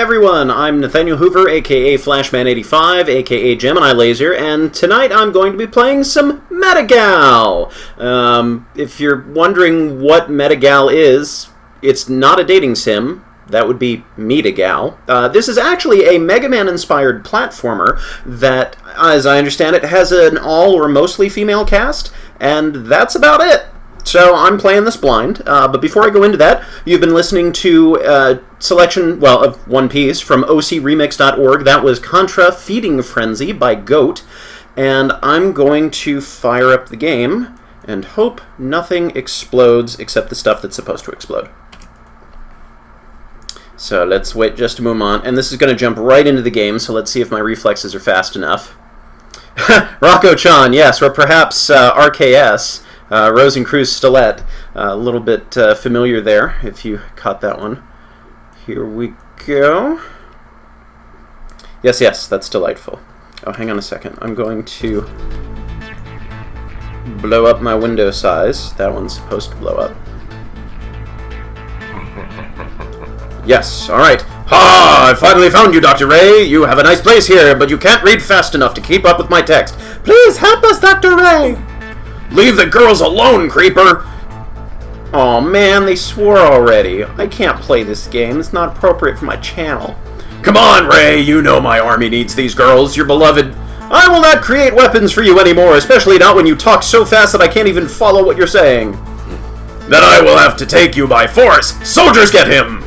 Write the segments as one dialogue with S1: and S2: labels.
S1: everyone, I'm Nathaniel Hoover, aka Flashman85, aka Gemini Laser, and tonight I'm going to be playing some METAGAL. If you're wondering what METAGAL is, it's not a dating sim. That would be METAGAL. This is actually a Mega Man-inspired platformer that, as I understand it, has an all or mostly female cast, and that's about it. So I'm playing this blind, but before I go into that, you've been listening to a selection, well, of one piece from ocremix.org. That was Contra Feeding Frenzy by Goat, and I'm going to fire up the game and hope nothing explodes except the stuff that's supposed to explode. So let's wait just a moment, and this is going to jump right into the game, so let's see if my reflexes are fast enough. Rocco-chan, yes, or perhaps RKS. Rosencruz Stilette, a little bit familiar there, if you caught that one. Here we go. Yes, yes, that's delightful. Oh, hang on a second. I'm going to blow up my window size. That one's supposed to blow up. Yes, alright. Ha! I finally found you, Dr. Ray. You have a nice place here, but you can't read fast enough to keep up with my text. Please help us, Dr. Ray! Leave the girls alone, creeper! Aw, man, they swore already. I can't play this game. It's not appropriate for my channel. Come on, Ray! You know my army needs these girls, your beloved. I will not create weapons for you anymore, especially not when you talk so fast that I can't even follow what you're saying. Then I will have to take you by force! Soldiers, get him!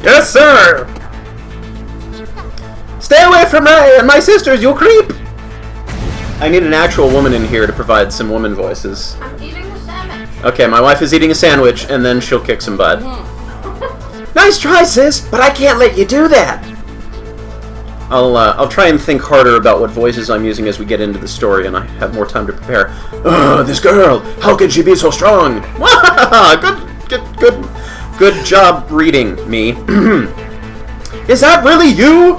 S1: Yes, sir! Stay away from Ray and my sisters, you creep! I need an actual woman in here to provide some woman voices.
S2: I'm eating a sandwich.
S1: Okay, my wife is eating a sandwich, and then she'll kick some butt. Nice try, sis, but I can't let you do that. I'll try and think harder about what voices I'm using as we get into the story, and I have more time to prepare. This girl, how can she be so strong? Good job reading me. Is that really you?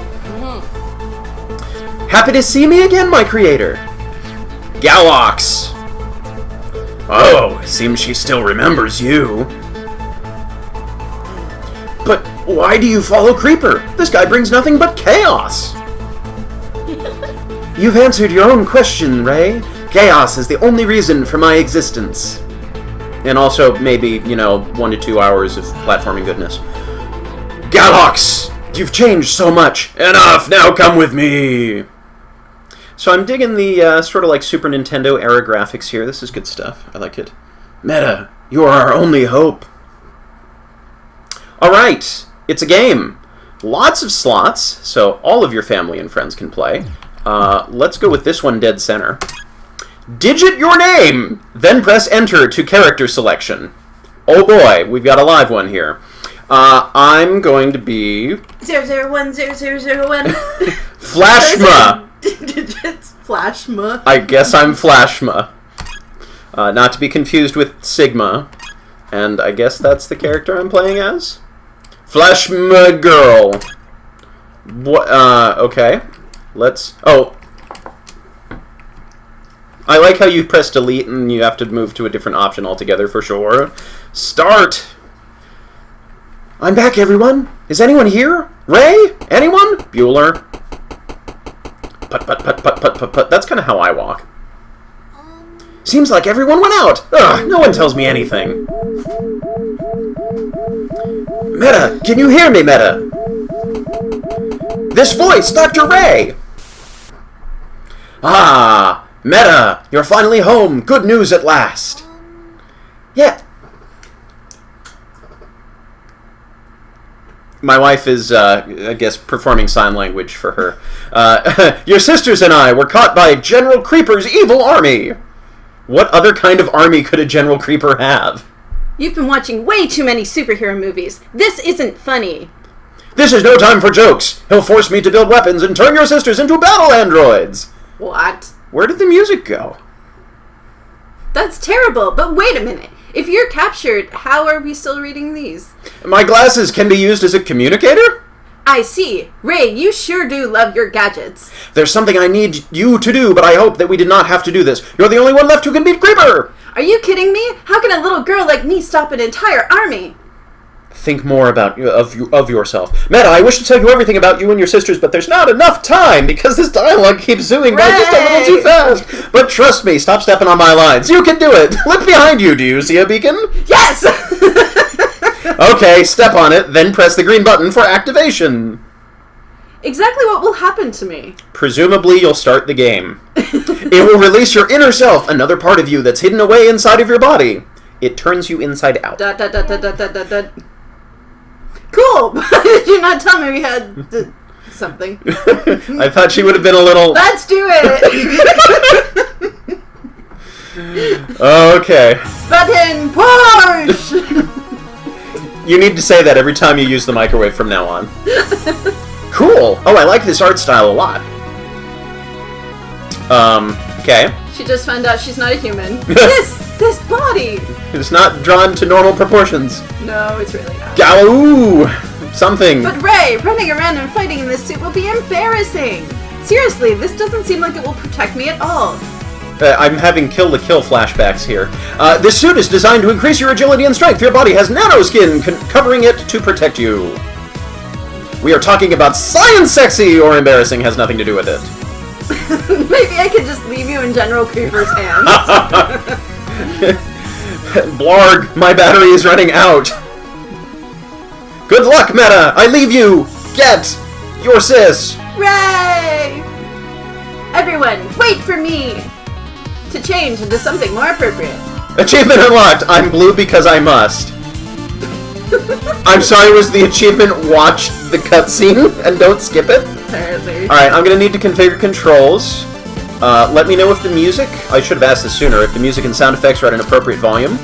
S1: Happy to see me again, my creator. Galox. Oh, seems she still remembers you. But why do you follow Creeper? This guy brings nothing but chaos. You've answered your own question, Ray. Chaos is the only reason for my existence. And also, maybe, 1 to 2 hours of platforming goodness. Galox! You've changed so much. Enough! Now come with me! So I'm digging the sort of like Super Nintendo era graphics here. This is good stuff. I like it. Meta, you are our only hope. Alright, it's a game. Lots of slots, so all of your family and friends can play. Let's go with this one dead center. Digit your name! Then press enter to character selection. Oh boy, we've got a live one here. I'm going to be...
S2: 0010001.
S1: Flashma!
S2: Digits. Flashma.
S1: I guess I'm Flashma. Not to be confused with Sigma. And I guess that's the character I'm playing as? Flashma girl. What? Okay. Let's... Oh. I like how you press delete and you have to move to a different option altogether for sure. Start! I'm back, everyone. Is anyone here? Ray? Anyone? Bueller? Put, put, put, put, put, put, put. That's kind of how I walk. Seems like everyone went out. Ugh, no one tells me anything. Meta, can you hear me, Meta? This voice, Dr. Ray! Ah, Meta, you're finally home. Good news at last. Yeah. My wife is, I guess, performing sign language for her. Your sisters and I were caught by General Creeper's evil army. What other kind of army could a General Creeper have?
S2: You've been watching way too many superhero movies. This isn't funny.
S1: This is no time for jokes. He'll force me to build weapons and turn your sisters into battle androids.
S2: What?
S1: Where did the music go?
S2: That's terrible, but wait a minute. If you're captured, how are we still reading these?
S1: My glasses can be used as a communicator?
S2: I see. Ray, you sure do love your gadgets.
S1: There's something I need you to do, but I hope that we did not have to do this. You're the only one left who can beat Creeper!
S2: Are you kidding me? How can a little girl like me stop an entire army?
S1: Think more of yourself. Meta, I wish to tell you everything about you and your sisters, but there's not enough time because this dialogue keeps zooming by just a little too fast. But trust me, stop stepping on my lines. You can do it. Look behind you. Do you see a beacon?
S2: Yes!
S1: Okay, step on it, then press the green button for activation.
S2: Exactly what will happen to me?
S1: Presumably, you'll start the game. It will release your inner self, another part of you that's hidden away inside of your body. It turns you inside out.
S2: Cool! Why did you not tell me we had something?
S1: I thought she would have been a little...
S2: Let's do it!
S1: Okay.
S2: Button push!
S1: You need to say that every time you use the microwave from now on. Cool! Oh, I like this art style a lot. Okay.
S2: She just found out she's not a human. This body!
S1: It's not drawn to normal proportions.
S2: No, it's really not.
S1: Gal.02 something.
S2: But Ray, running around and fighting in this suit will be embarrassing. Seriously, this doesn't seem like it will protect me at all.
S1: I'm having kill-the-kill flashbacks here. This suit is designed to increase your agility and strength. Your body has nanoskin covering it to protect you. We are talking about science sexy or embarrassing has nothing to do with it.
S2: Maybe I could just leave you in General Creeper's hands.
S1: Blarg, my battery is running out. Good luck, Meta! I leave you! Get your sis!
S2: Ray! Everyone, wait for me! To change into something more appropriate.
S1: Achievement unlocked! I'm blue because I must. I'm sorry, was the achievement watch the cutscene and don't skip it?
S2: Apparently.
S1: Alright, I'm gonna need to configure controls. Let me know if the music... I should have asked this sooner, if the music and sound effects are at an appropriate volume.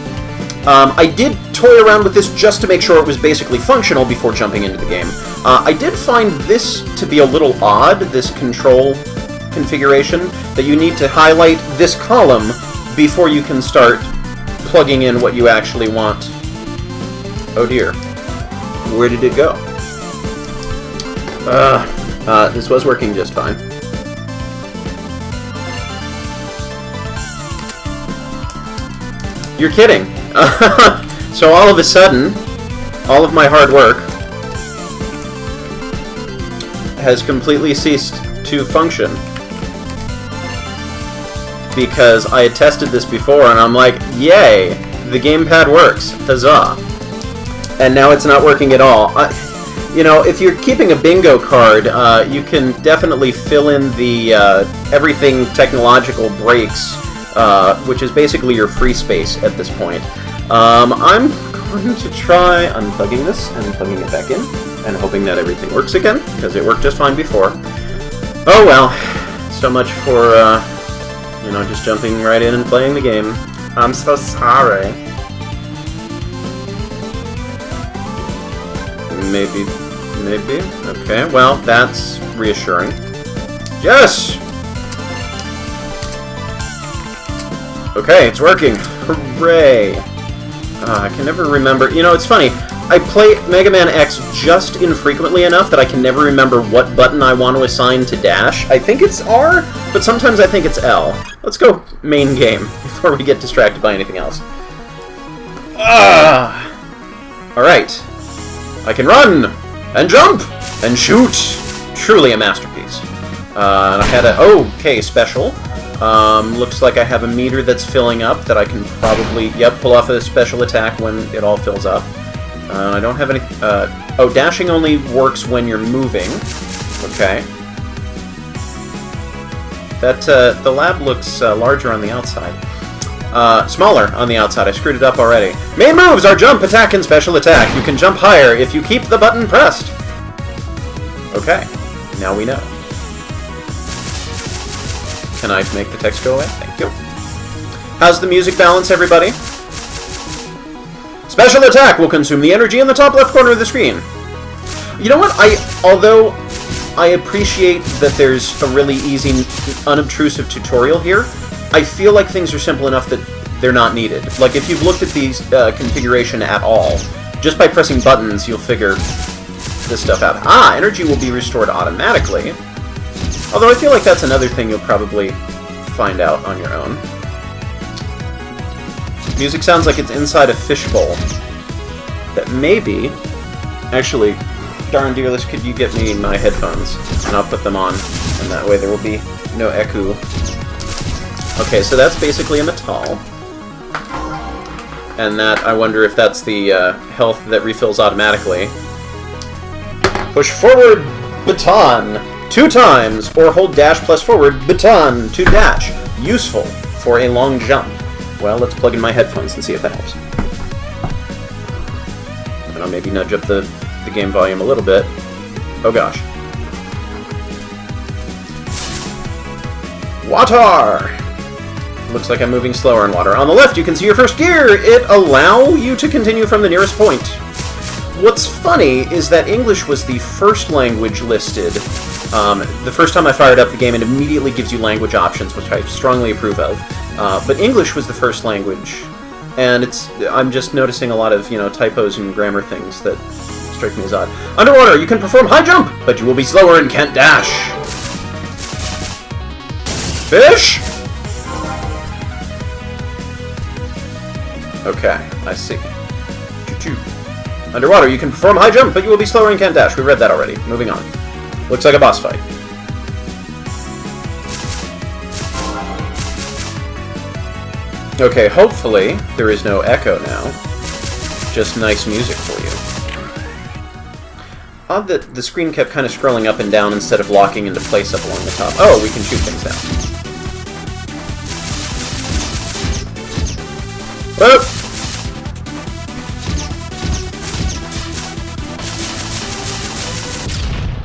S1: I did toy around with this just to make sure it was basically functional before jumping into the game. I did find this to be a little odd, this control configuration, that you need to highlight this column before you can start plugging in what you actually want. Oh dear. Where did it go? This was working just fine. You're kidding. So all of a sudden, all of my hard work has completely ceased to function. Because I had tested this before and I'm like, yay, the gamepad works, huzzah. And now it's not working at all. You know, if you're keeping a bingo card, you can definitely fill in the everything technological breaks, which is basically your free space at this point. I'm going to try unplugging this and plugging it back in, and hoping that everything works again, because it worked just fine before. Oh well, so much for, you know, just jumping right in and playing the game. I'm so sorry. Maybe. Okay, well, that's reassuring. Yes! Okay, it's working. Hooray! I can never remember... You know, it's funny. I play Mega Man X just infrequently enough that I can never remember what button I want to assign to dash. I think it's R, but sometimes I think it's L. Let's go main game before we get distracted by anything else. Alright. I can run! And jump! And shoot! Truly a masterpiece. I had a... Okay, special. Looks like I have a meter that's filling up that I can probably... Yep, pull off a special attack when it all fills up. I don't have any... dashing only works when you're moving. Okay. That, the lab looks larger on the outside. Smaller on the outside. I screwed it up already. Main moves are jump, attack, and special attack. You can jump higher if you keep the button pressed. Okay. Now we know. Can I make the text go away? Thank you. How's the music balance, everybody? Special attack will consume the energy in the top left corner of the screen. You know what? Although I appreciate that there's a really easy, unobtrusive tutorial here, I feel like things are simple enough that they're not needed. Like, if you've looked at these configuration at all, just by pressing buttons, you'll figure this stuff out. Energy will be restored automatically. Although I feel like that's another thing you'll probably find out on your own. Music sounds like it's inside a fishbowl that maybe Actually, darn dearless, could you get me my headphones? And I'll put them on, and that way there will be no echo. Okay, so that's basically a metal. And that, I wonder if that's the health that refills automatically. Push forward baton 2 times, or hold dash plus forward baton to dash. Useful for a long jump. Well, let's plug in my headphones and see if that helps. And I'll maybe nudge up the game volume a little bit. Oh gosh. Water! Looks like I'm moving slower in water. On the left, you can see your first gear. It allows you to continue from the nearest point. What's funny is that English was the first language listed. The first time I fired up the game, it immediately gives you language options, which I strongly approve of. But English was the first language, and I'm just noticing a lot of typos and grammar things that strike me as odd. Underwater, you can perform high jump, but you will be slower and can't dash. Fish? Okay, I see. Choo-choo. Underwater, you can perform high jump, but you will be slower and can't dash. We read that already. Moving on. Looks like a boss fight. Okay, hopefully there is no echo now. Just nice music for you. Odd that the screen kept kind of scrolling up and down instead of locking into place up along the top. Oh, we can shoot things down. Whoa!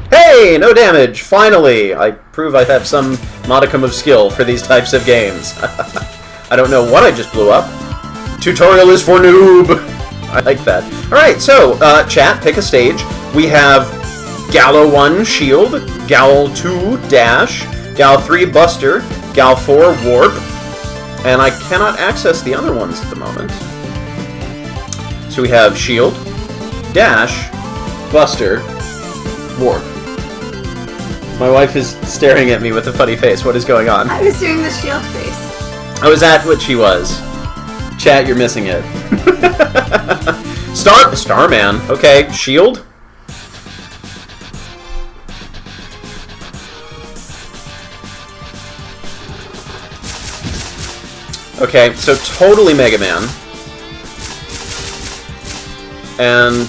S1: Hey, no damage! Finally! I prove I have some modicum of skill for these types of games. I don't know what I just blew up. Tutorial is for noob! I like that. Alright, so, chat, pick a stage. We have Gal.01 Shield, Gal.02 Dash, Gal.03 Buster, Gal.04 Warp, and I cannot access the other ones at the moment. So we have Shield, Dash, Buster, Warp. My wife is staring at me with a funny face. What is going on?
S2: I was doing the shield face.
S1: Oh, is that what she was? Chat, you're missing it. Starman. Okay, Shield. Okay, so totally Mega Man. And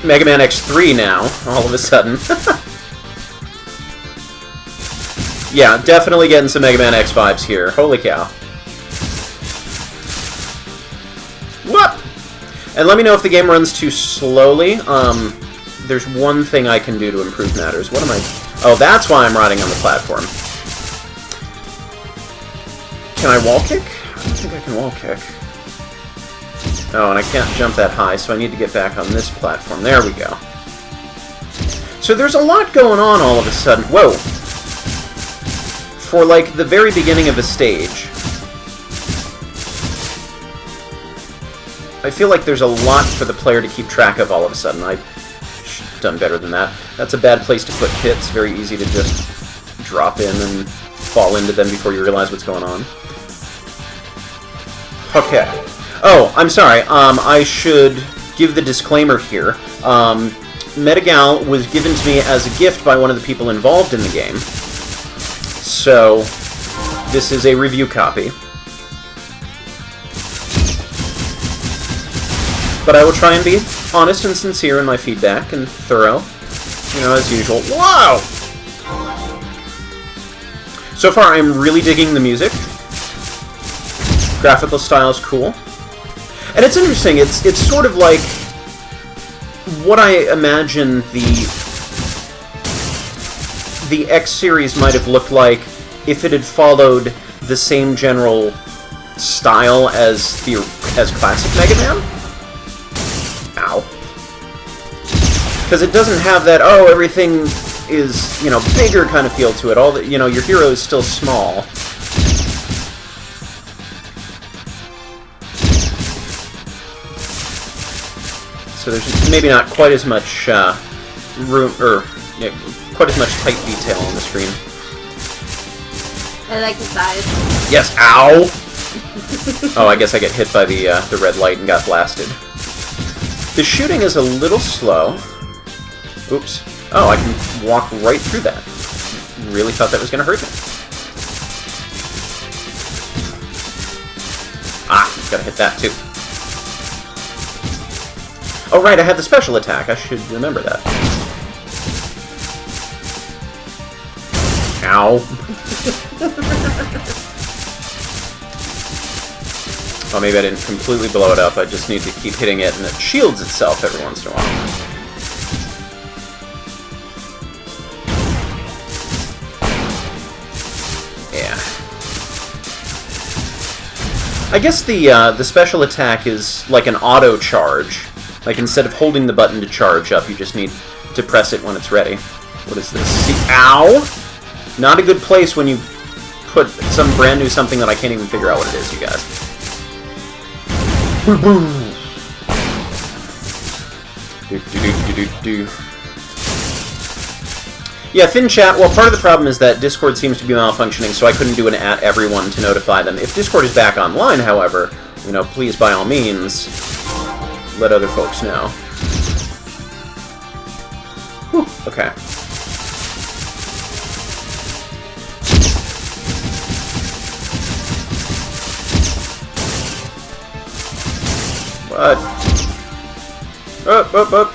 S1: Mega Man X3 now, all of a sudden. Yeah, definitely getting some Mega Man X vibes here. Holy cow. Whoop! And let me know if the game runs too slowly. There's one thing I can do to improve matters. What am I... Oh, that's why I'm riding on the platform. Can I wall kick? I don't think I can wall kick. Oh, and I can't jump that high, so I need to get back on this platform. There we go. So there's a lot going on all of a sudden. Whoa! For, like, the very beginning of a stage, I feel like there's a lot for the player to keep track of all of a sudden. I should have done better than that. That's a bad place to put hits. Very easy to just drop in and fall into them before you realize what's going on. Okay. Oh, I'm sorry. I should give the disclaimer here. METAGAL was given to me as a gift by one of the people involved in the game. So, this is a review copy. But I will try and be honest and sincere in my feedback and thorough, as usual. Wow! So far, I'm really digging the music. Graphical style is cool. And it's interesting, it's sort of like what I imagine the X series might have looked like if it had followed the same general style as classic Mega Man. Ow. Because it doesn't have that, oh, everything is, bigger kind of feel to it. All that, your hero is still small. So there's maybe not quite as much room, or quite as much tight detail on the screen.
S2: I like the size.
S1: Yes, ow! Oh, I guess I get hit by the red light and got blasted. The shooting is a little slow. Oops. Oh, I can walk right through that. Really thought that was going to hurt me. Ah, gotta hit that too. Oh right, I had the special attack. I should remember that. Ow. Oh, maybe I didn't completely blow it up. I just need to keep hitting it, and it shields itself every once in a while. Yeah. I guess the special attack is like an auto charge. Like, instead of holding the button to charge up, you just need to press it when it's ready. What is this? See, ow! Not a good place when you put some brand new something that I can't even figure out what it is, you guys. Yeah, Thin Chat, well, part of the problem is that Discord seems to be malfunctioning, so I couldn't do an at everyone to notify them. If Discord is back online, however, you know, please, by all means, let other folks know. Whew, okay. What? Up, up, up.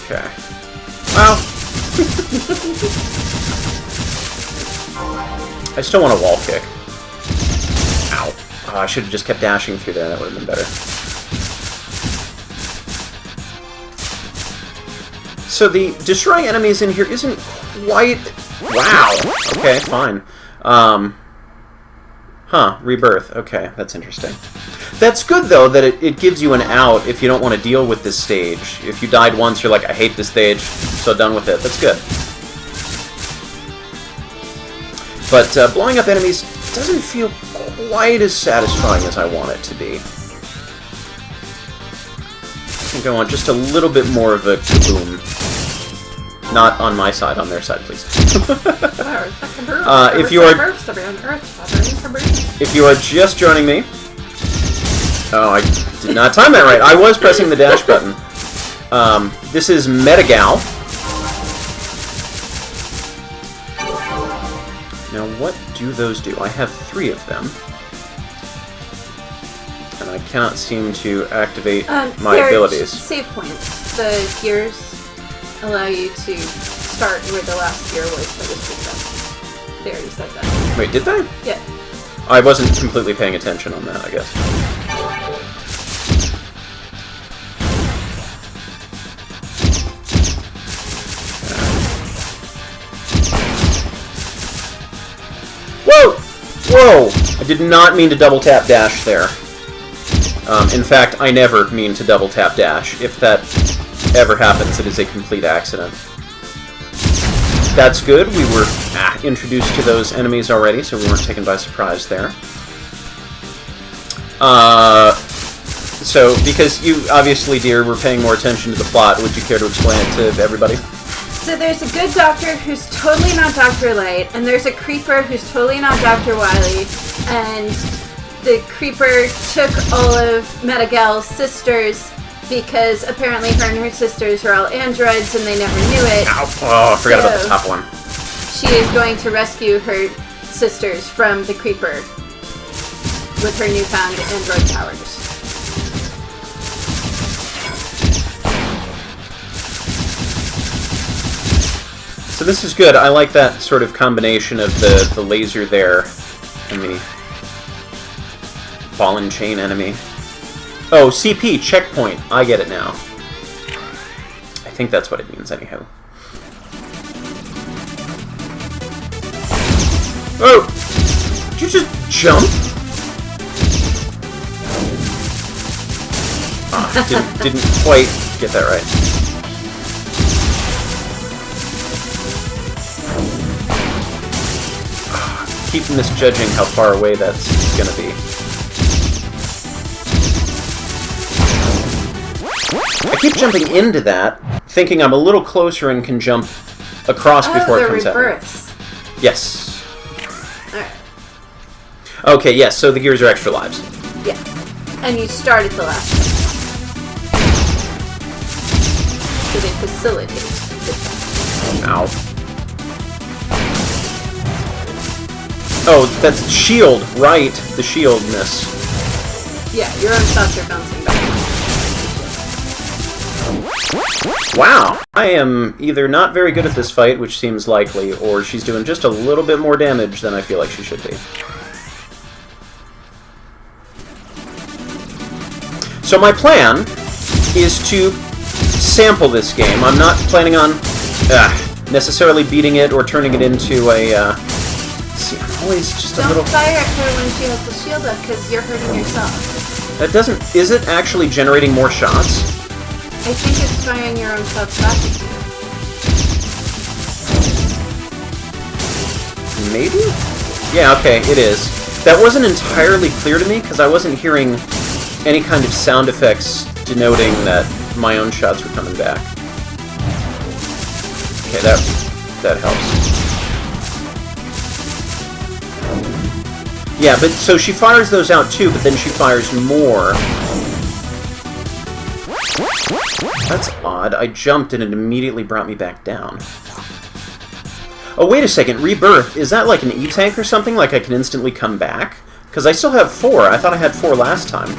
S1: Okay. Well. I still want a wall kick. Ow. Oh, I should have just kept dashing through there. That would have been better. So the destroying enemies in here isn't quite... Wow. Okay, fine. Huh, rebirth. Okay, that's interesting. That's good, though, that it gives you an out if you don't want to deal with this stage. If you died once, you're like, I hate this stage, so done with it. That's good. But blowing up enemies doesn't feel quite as satisfying as I want it to be. I think I want just a little bit more of a kaboom. Not on my side, on their side, please. If you are just joining me... Oh, I did not time that right. I was pressing the dash button. This is METAGAL. Now, what do those do? I have 3 of them. And I cannot seem to activate my abilities.
S2: Save points. The gears allow you to start where the last gear was that was picked up. They already said that.
S1: Wait, did they?
S2: Yeah.
S1: I wasn't completely paying attention on that, I guess. Whoa! Whoa! I did not mean to double tap dash there. In fact, I never mean to double tap dash. If that ever happens, it is a complete accident. That's good. We were introduced to those enemies already, so we weren't taken by surprise there. So, because you obviously, dear, were paying more attention to the plot, would you care to explain it to everybody?
S2: So there's a good doctor who's totally not Dr. Light, and there's a creeper who's totally not Dr. Wily, and the creeper took all of METAGAL's sisters because apparently her and her sisters are all androids and they never knew it.
S1: Ow. Oh, I forgot about the top one.
S2: She is going to rescue her sisters from the creeper with her newfound android powers.
S1: So this is good. I like that sort of combination of the laser there and the ball and chain enemy. Oh, CP, checkpoint. I get it now. I think that's what it means, anyhow. Oh! Did you just jump? Oh, didn't quite get that right. Keep misjudging how far away that's going to be. I keep jumping into that, thinking I'm a little closer and can jump across before it comes out. Yes.
S2: Alright.
S1: Okay, yes, so the gears are extra lives.
S2: Yeah. And you start at the last one. So they facilitate the jump.
S1: Ow. Oh, that's shield, right. The shield miss.
S2: Yeah, your own shots are bouncing back.
S1: Wow. I am either not very good at this fight, which seems likely, or she's doing just a little bit more damage than I feel like she should be. So my plan is to sample this game. I'm not planning on necessarily beating it or turning it into a... see, I'm always just a little...
S2: Don't fire at her when she has the shield up, because you're hurting yourself.
S1: That doesn't... Is it actually generating more shots?
S2: I think it's firing your own shots back at you.
S1: Maybe? Yeah, okay, it is. That wasn't entirely clear to me, because I wasn't hearing any kind of sound effects denoting that my own shots were coming back. Okay, that helps. Yeah, but so she fires those out too, but then she fires more. That's odd. I jumped and it immediately brought me back down. Oh, wait a second. Rebirth. Is that like an E-tank or something? Like I can instantly come back? Because I still have 4. I thought I had 4 last time.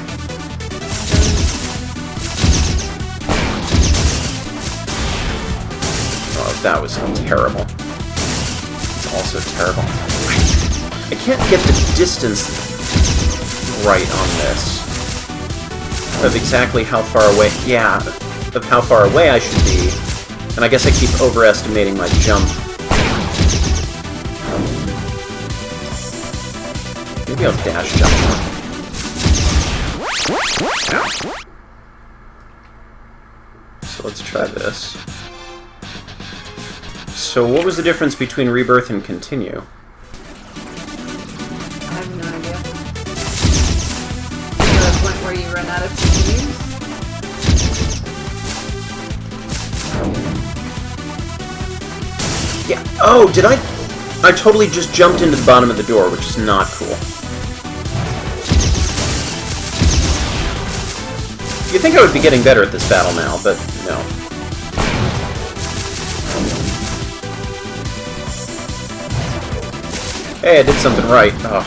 S1: Oh, that was terrible. It's also terrible. I can't get the distance right on this. Of exactly how far away... Yeah, of how far away I should be. And I guess I keep overestimating my jump. Maybe I'll dash jump more. Ow. So let's try this. So what was the difference between Rebirth and Continue?
S2: I have no idea. Is there a point where you run out of continues?
S1: Yeah. Oh, did I totally just jumped into the bottom of the door, which is not cool. You'd think I would be getting better at this battle now, but no. Hey, I did something right. Ugh.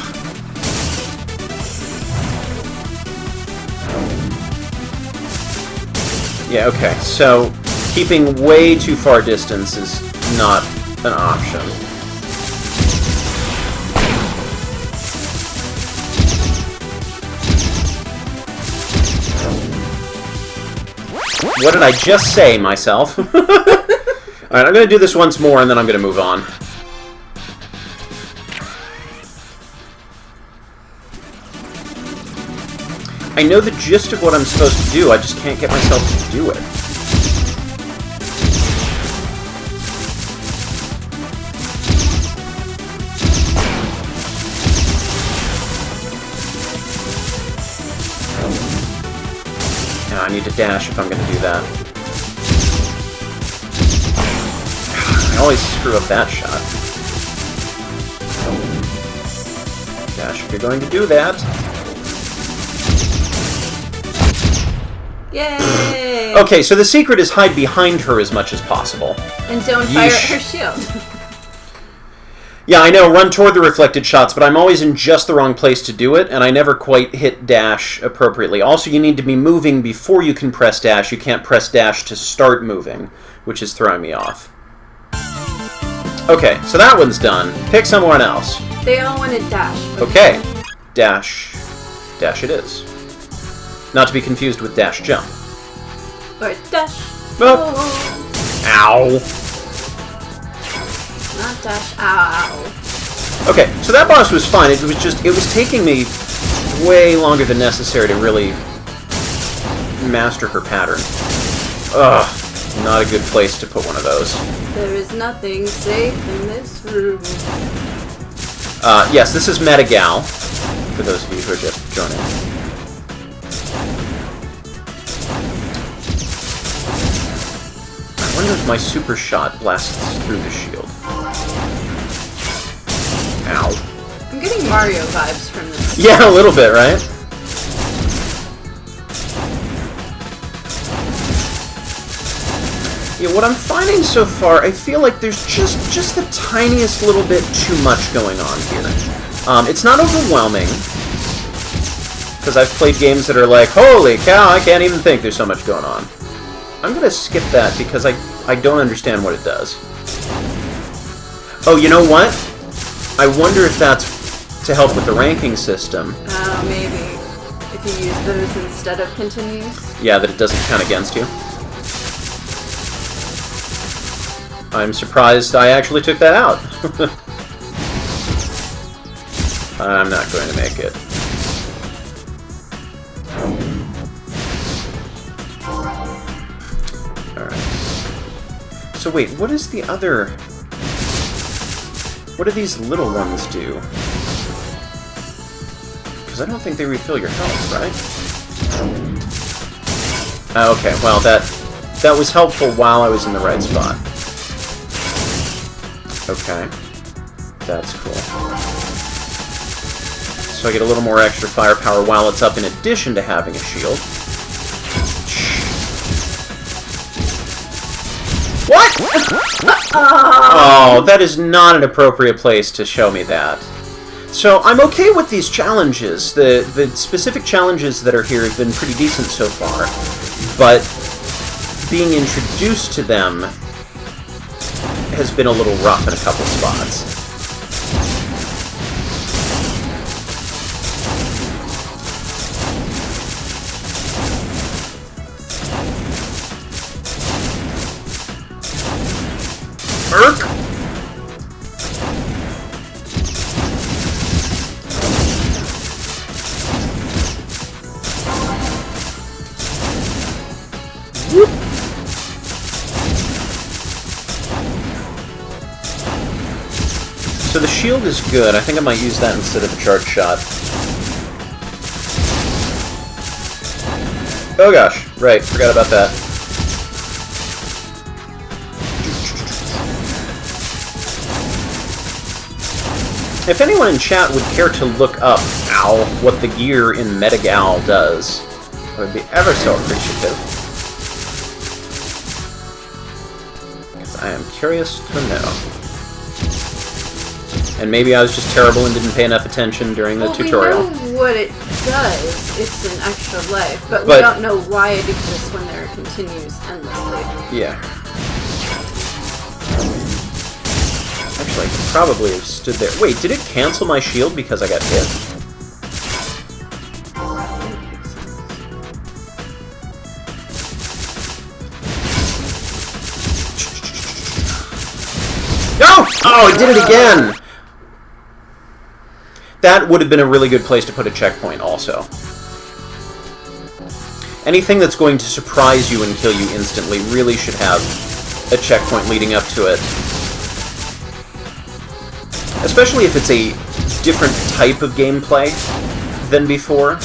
S1: Yeah, okay, so keeping way too far distance is not an option. What did I just say, myself? Alright, I'm going to do this once more, and then I'm going to move on. I know the gist of what I'm supposed to do, I just can't get myself to do it. Now I need to dash if I'm going to do that. I always screw up that shot. Dash if you're going to do that.
S2: Yay!
S1: Okay, so the secret is hide behind her as much as possible.
S2: And don't fire at her shield.
S1: Yeah, I know, run toward the reflected shots, but I'm always in just the wrong place to do it, and I never quite hit dash appropriately. Also, you need to be moving before you can press dash. You can't press dash to start moving, which is throwing me off. Okay, so that one's done. Pick someone else.
S2: They all wanted dash.
S1: Okay. Dash. Dash it is. Not to be confused with dash jump.
S2: Or dash.
S1: Oh. Ow.
S2: Not dash. Ow.
S1: Okay, so that boss was fine. It was taking me way longer than necessary to really master her pattern. Ugh, not a good place to put one of those.
S2: There is nothing safe in this room.
S1: Yes, this is METAGAL, for those of you who are just joining. I wonder if my super shot blasts through the shield. Ow.
S2: I'm getting Mario vibes from this.
S1: Yeah, a little bit, right? Yeah, what I'm finding so far, I feel like there's just the tiniest little bit too much going on here. It's not overwhelming, because I've played games that are like, holy cow, I can't even think there's so much going on. I'm going to skip that because I don't understand what it does. Oh, you know what? I wonder if that's to help with the ranking system.
S2: Oh, maybe. If you use those instead of continues?
S1: Yeah, that it doesn't count against you. I'm surprised I actually took that out. I'm not going to make it. Alright. So wait, what is the other... What do these little ones do? Because I don't think they refill your health, right? Okay, well that was helpful while I was in the right spot. Okay. That's cool. So I get a little more extra firepower while it's up in addition to having a shield. What?! Oh, that is not an appropriate place to show me that. So I'm okay with these challenges. The specific challenges that are here have been pretty decent so far. But being introduced to them has been a little rough in a couple spots. Erk! Whoop! So the shield is good. I think I might use that instead of the charge shot. Oh gosh, right, forgot about that. If anyone in chat would care to look up, what the gear in METAGAL does, I would be ever so appreciative. Because I am curious to know. And maybe I was just terrible and didn't pay enough attention during the tutorial.
S2: We know what it does. It's an extra life, but we don't know why it exists when there continues endlessly.
S1: Yeah. Actually, I could probably have stood there. Wait, did it cancel my shield because I got hit? No! Oh, it did it again! That would have been a really good place to put a checkpoint also. Anything that's going to surprise you and kill you instantly really should have a checkpoint leading up to it. Especially if it's a different type of gameplay than before.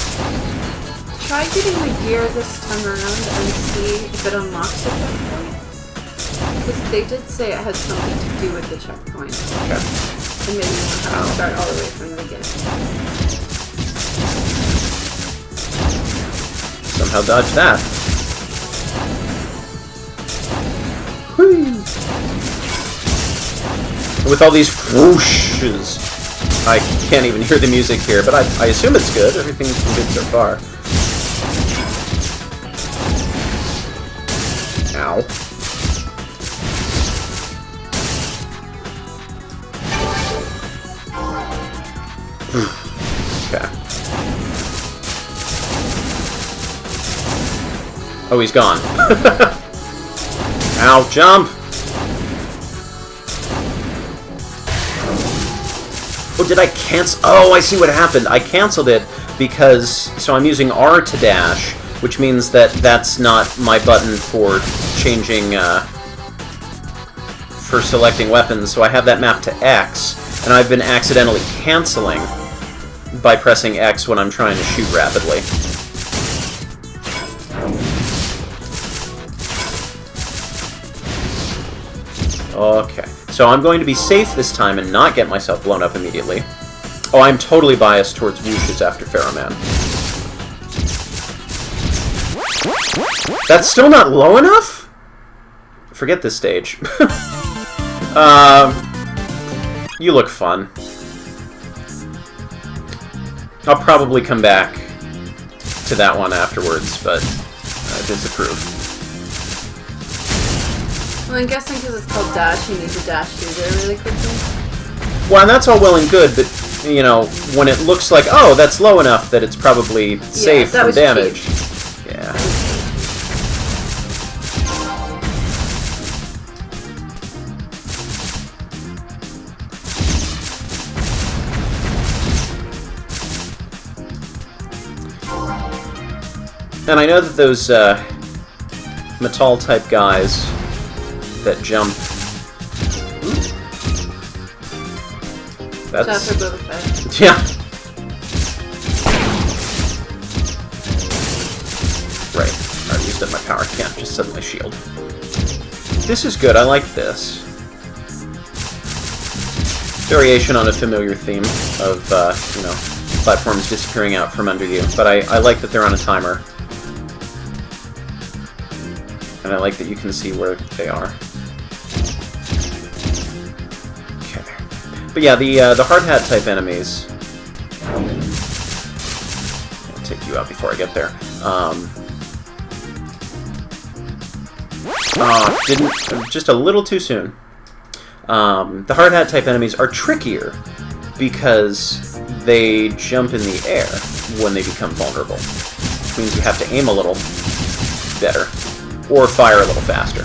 S2: Try getting the gear this time around and see if it unlocks a checkpoint. Because they did say it had something to do with the checkpoint.
S1: Okay.
S2: And maybe you won't have to start all the way from the beginning.
S1: Somehow dodge that. Whee! With all these whooshes, I can't even hear the music here, but I assume it's good. Everything's been good so far. Ow. Okay. Oh, he's gone. Ow, jump! Oh, did I cancel? Oh, I see what happened. I canceled it because... So I'm using R to dash, which means that that's not my button for changing... for selecting weapons, so I have that mapped to X, and I've been accidentally canceling by pressing X when I'm trying to shoot rapidly. Okay, so I'm going to be safe this time and not get myself blown up immediately. Oh, I'm totally biased towards whooshes after Pharaohman. That's still not low enough? forget this stage. You look fun. I'll probably come back to that one afterwards, but I disapprove.
S2: Well, I'm guessing because it's called Dash, you need to dash through there really quickly.
S1: Well, and that's all well and good, but, you know, when it looks like, oh, that's low enough that it's probably safe from damage.
S2: Cheap.
S1: Yeah. And I know that those metal-type guys that jump... That's... Yeah. Right. I already used up my power. Can't just suddenly shield. This is good. I like this. Variation on a familiar theme of, you know, platforms disappearing out from under you. But I like that they're on a timer. And I like that you can see where they are. Okay. But yeah, the hard hat type enemies. I'll take you out before I get there. Just a little too soon. The hard hat type enemies are trickier because they jump in the air when they become vulnerable. Which means you have to aim a little better. Or fire a little faster.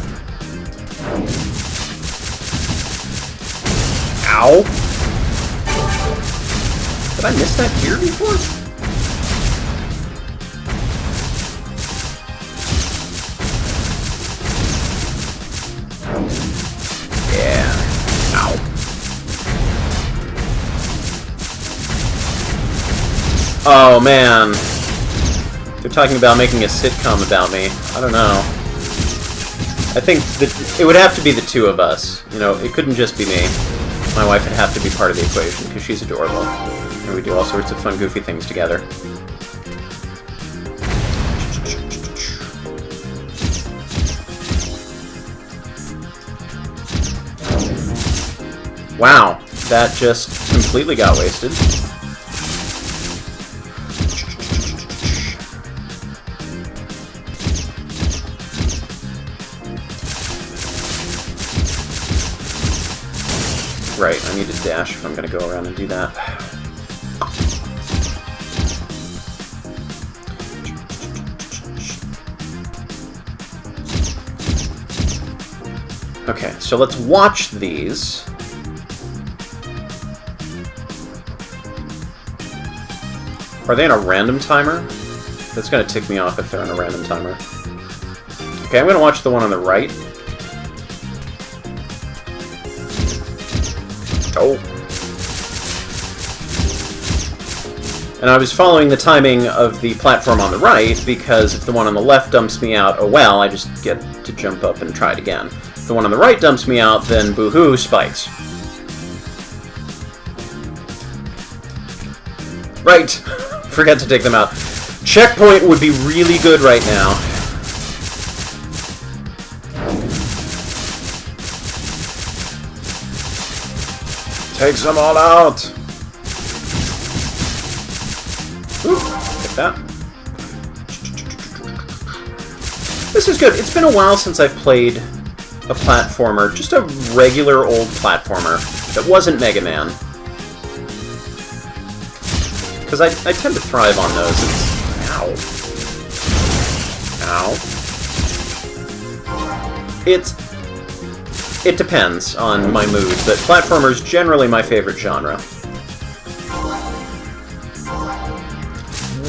S1: Ow! Did I miss that here before? Yeah. Ow. Oh, man. They're talking about making a sitcom about me. I don't know. I think that it would have to be the two of us. You know, it couldn't just be me. My wife would have to be part of the equation, because she's adorable. And we do all sorts of fun, goofy things together. Wow, that just completely got wasted. Right, I need to dash if I'm going to go around and do that. Okay, so let's watch these. Are they on a random timer? That's going to tick me off if they're on a random timer. Okay, I'm going to watch the one on the right. Oh. And I was following the timing of the platform on the right, because if the one on the left dumps me out, oh well, I just get to jump up and try it again. If the one on the right dumps me out, then boo-hoo, spikes. Right! Forget to take them out. Checkpoint would be really good right now. Takes them all out! Ooh, get that. This is good. It's been a while since I've played a platformer, just a regular old platformer that wasn't Mega Man. Because I tend to thrive on those. It's... Ow. Ow. It depends on my mood, but platformer's generally my favorite genre.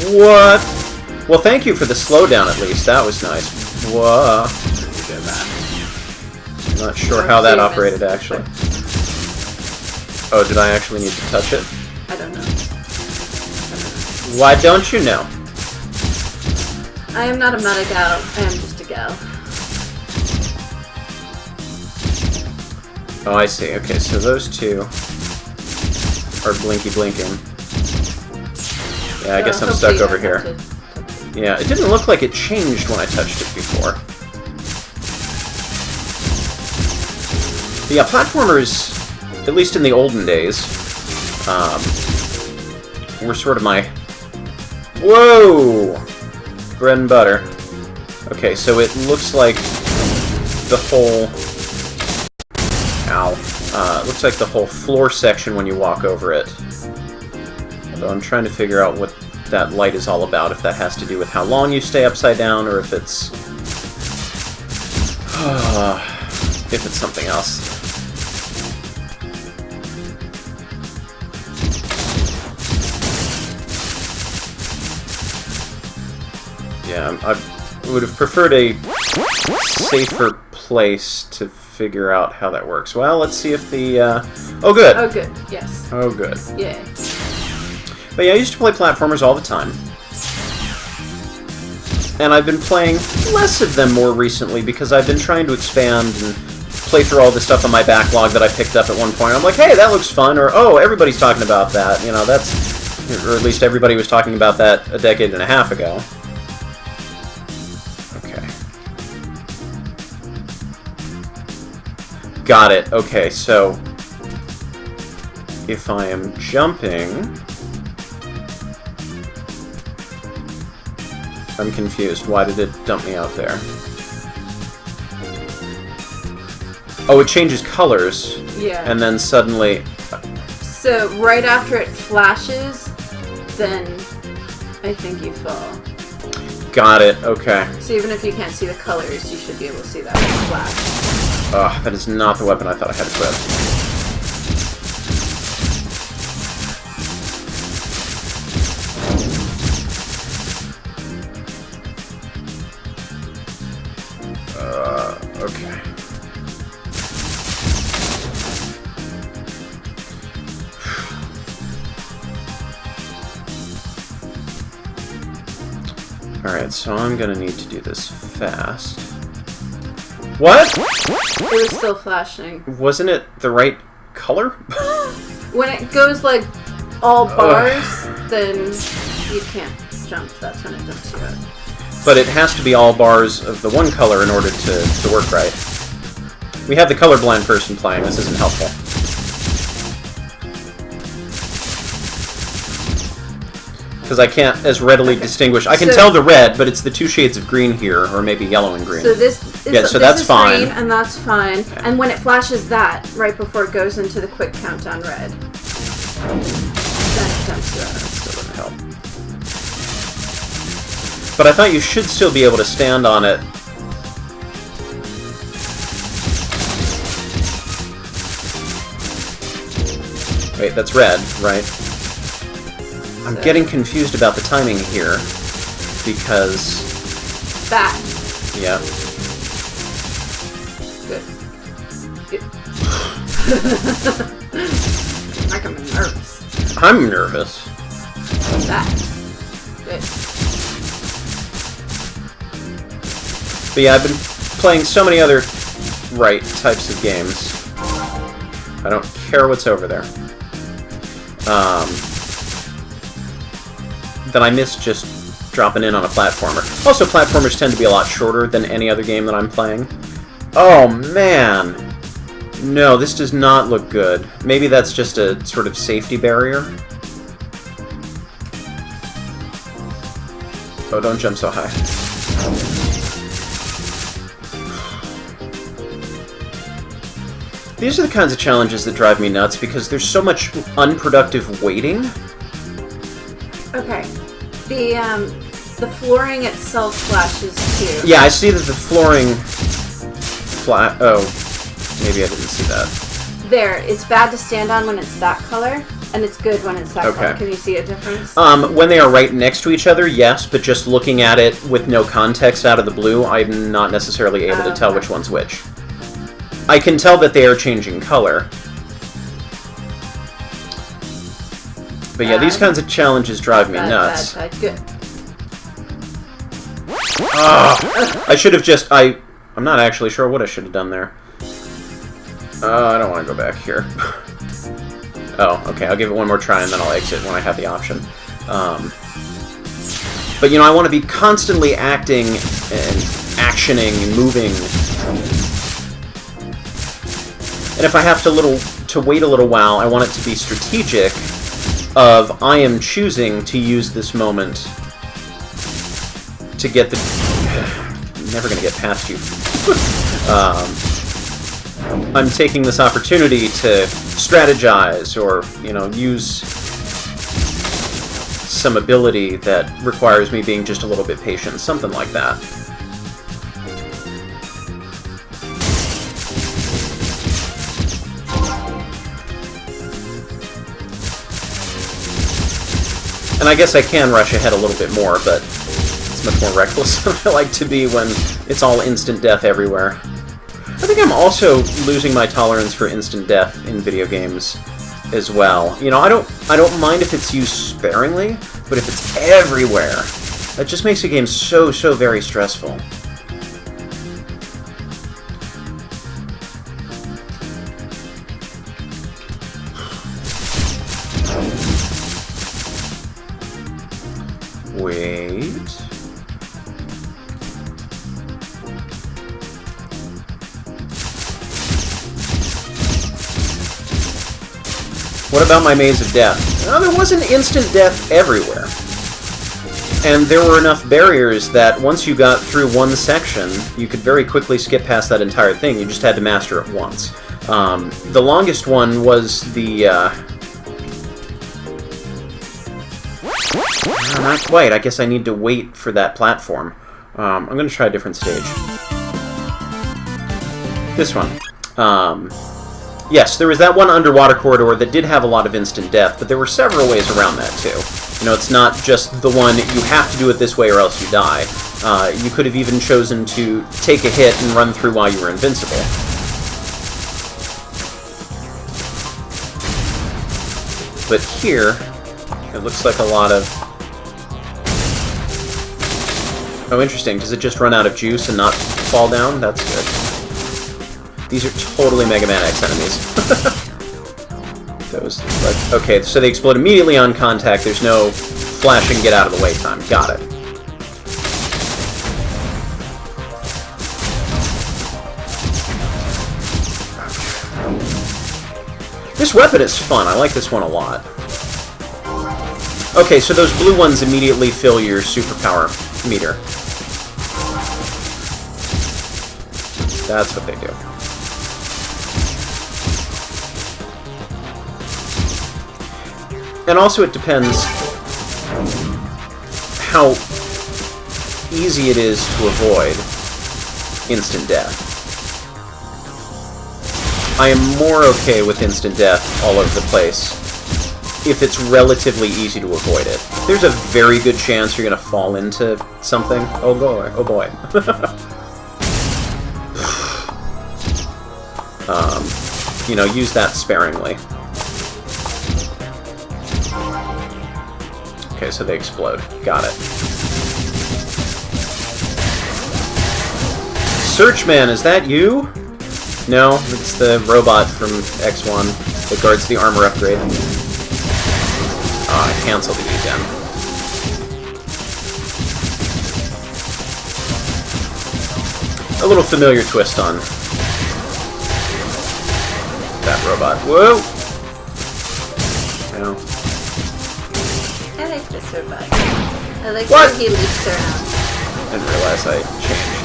S1: What? Well, thank you for the slowdown, at least. That was nice. Whoa. I'm not sure how that operated, actually. Oh, did I actually need to touch it?
S2: I don't know.
S1: Why don't you know?
S2: I am not a METAGAL. I am just a gal.
S1: Oh, I see. Okay, so those two are blinking. Yeah, I guess I'm stuck over here. Yeah, it didn't look like it changed when I touched it before. But yeah, platformers, at least in the olden days, were sort of my... Whoa! Bread and butter. Okay, so it looks like the whole... Ow. It looks like the whole floor section when you walk over it. Although I'm trying to figure out what that light is all about, if that has to do with how long you stay upside down, or if it's... if it's something else. Yeah, I would have preferred a safer place to figure out how that works. Well, let's see if the... Oh, good!
S2: Oh, good. Yes.
S1: Oh, good.
S2: Yay.
S1: But yeah, I used to play platformers all the time. And I've been playing less of them more recently because I've been trying to expand and play through all the stuff on my backlog that I picked up at one point. I'm like, hey, that looks fun, or oh, everybody's talking about that. You know, that's... Or at least everybody was talking about that a decade and a half ago. Okay. Got it. Okay, so... If I am jumping... I'm confused. Why did it dump me out there? Oh, it changes colors.
S2: Yeah.
S1: And then suddenly...
S2: So, right after it flashes, then I think you fall.
S1: Got it. Okay.
S2: So even if you can't see the colors, you should be able to see that flash.
S1: Ugh, that is not the weapon I thought I had equipped. Okay. Alright, so I'm gonna need to do this fast. What?
S2: It was still flashing.
S1: Wasn't it the right color?
S2: When it goes like all bars, then you can't jump. That's when it jumps you out.
S1: But it has to be all bars of the one color in order to work right. We have the colorblind person playing. This isn't helpful. Because I can't as readily distinguish. I can tell the red, but it's the two shades of green here, or maybe yellow and green.
S2: So this is,
S1: yeah, so that's fine.
S2: Green, and that's fine.
S1: Okay.
S2: And when it flashes that, right before it goes into the quick countdown red, then it jumps you out.
S1: That still doesn't help. But I thought you should still be able to stand on it. Wait, that's red, right? I'm getting confused about the timing here, because...
S2: That.
S1: Yeah.
S2: Good. Like I'm nervous.
S1: I'm nervous.
S2: That. Good.
S1: But yeah, I've been playing so many other right types of games. I don't care what's over there. That I miss just dropping in on a platformer. Also, platformers tend to be a lot shorter than any other game that I'm playing. Oh, man! No, this does not look good. Maybe that's just a sort of safety barrier. Oh, don't jump so high. These are the kinds of challenges that drive me nuts because there's so much unproductive waiting.
S2: Okay. The flooring itself flashes too.
S1: Yeah, I see that the flooring... Oh, maybe I didn't see that.
S2: There, it's bad to stand on when it's that color, and it's good when it's that color. Can you see a difference?
S1: When they are right next to each other, yes, but just looking at it with no context out of the blue, I'm not necessarily able to tell which one's which. I can tell that they are changing color. But yeah, these kinds of challenges drive me nuts.
S2: Good.
S1: I should have just... I'm not actually sure what I should have done there. I don't want to go back here. Oh, okay, I'll give it one more try and then I'll exit when I have the option. But, you know, I want to be constantly acting and actioning and moving And if I have to wait a little while, I want it to be strategic of I am choosing to use this moment to get the... I'm never going to get past you. I'm taking this opportunity to strategize or, you know, use some ability that requires me being just a little bit patient, something like that. And I guess I can rush ahead a little bit more, but it's much more reckless than I like to be when it's all instant death everywhere. I think I'm also losing my tolerance for instant death in video games as well. You know, I don't mind if it's used sparingly, but if it's everywhere, that just makes a game so very stressful. Wait. What about my Maze of Death? Well, there wasn't instant death everywhere. And there were enough barriers that once you got through one section, you could very quickly skip past that entire thing. You just had to master it once. The longest one was the... not quite. I guess I need to wait for that platform. I'm going to try a different stage. This one. Yes, there was that one underwater corridor that did have a lot of instant death, but there were several ways around that, too. You know, it's not just the one, you have to do it this way or else you die. You could have even chosen to take a hit and run through while you were invincible. But here, it looks like a lot of... Oh, interesting. Does it just run out of juice and not fall down? That's good. These are totally Mega Man X enemies. Those, like, okay, so they explode immediately on contact. There's no flashing get out of the way time. Got it. This weapon is fun. I like this one a lot. Okay, so those blue ones immediately fill your superpower meter. That's what they do. And also it depends how easy it is to avoid instant death. I am more okay with instant death all over the place if it's relatively easy to avoid it. There's a very good chance you're going to fall into something. Oh boy, oh boy. You know, use that sparingly. Okay, so they explode. Got it. Searchman, is that you? No, it's the robot from X1 that guards the armor upgrade. Ah, I canceled it again. A little familiar twist on that robot. Whoa! No.
S2: I like this robot. I like how he leaps around.
S1: I didn't realize I changed.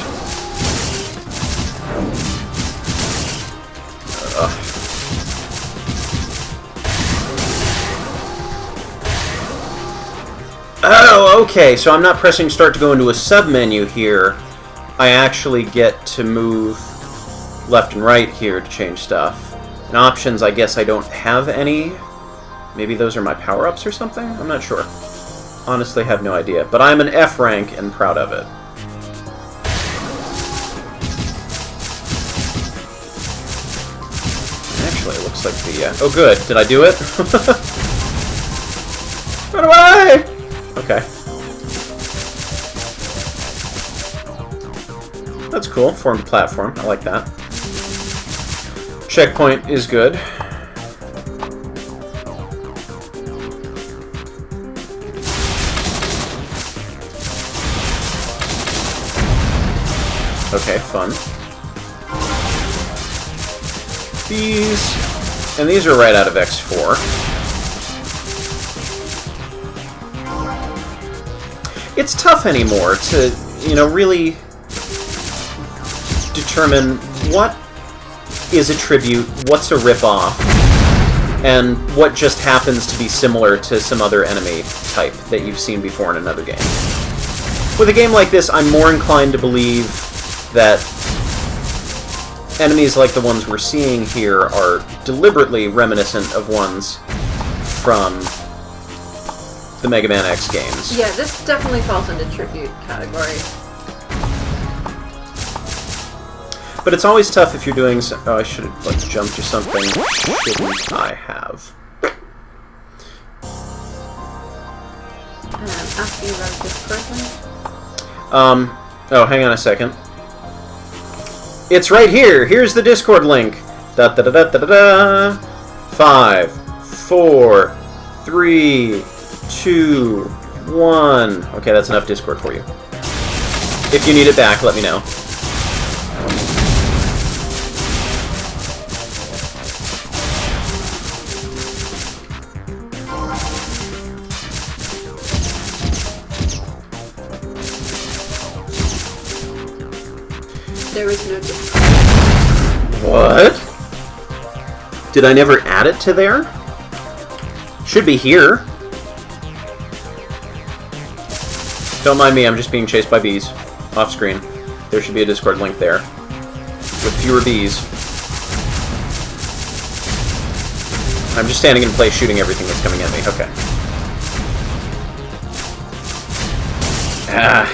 S1: Oh, okay, so I'm not pressing start to go into a sub-menu here. I actually get to move left and right here to change stuff. And options, I guess I don't have any. Maybe those are my power-ups or something? I'm not sure. Honestly, have no idea. But I'm an F rank and proud of it. Actually, it looks like the... Oh, good. Did I do it? Run away! Okay. That's cool. Formed platform. I like that. Checkpoint is good. Okay, fun. these. And these are right out of X4. It's tough anymore to, really determine what is a tribute, what's a rip-off, and what just happens to be similar to some other enemy type that you've seen before in another game. With a game like this, I'm more inclined to believe that enemies like the ones we're seeing here are deliberately reminiscent of ones from the Mega Man X games.
S2: Yeah, this definitely falls into tribute category.
S1: But it's always tough if you're doing so. Oh, I should have jumped to something. Shouldn't I have?
S2: Asking about a Discord link?
S1: Oh, hang on a second. It's right here. Here's the Discord link. Da da da da da da. 5, 4, 3, 2, 1. Okay, that's enough Discord for you. If you need it back, let me know.
S2: There was no Discord.
S1: What? Did I never add it to there? Should be here. Don't mind me, I'm just being chased by bees. Off screen. There should be a Discord link there. With fewer bees. I'm just standing in place shooting everything that's coming at me. Okay. Ah.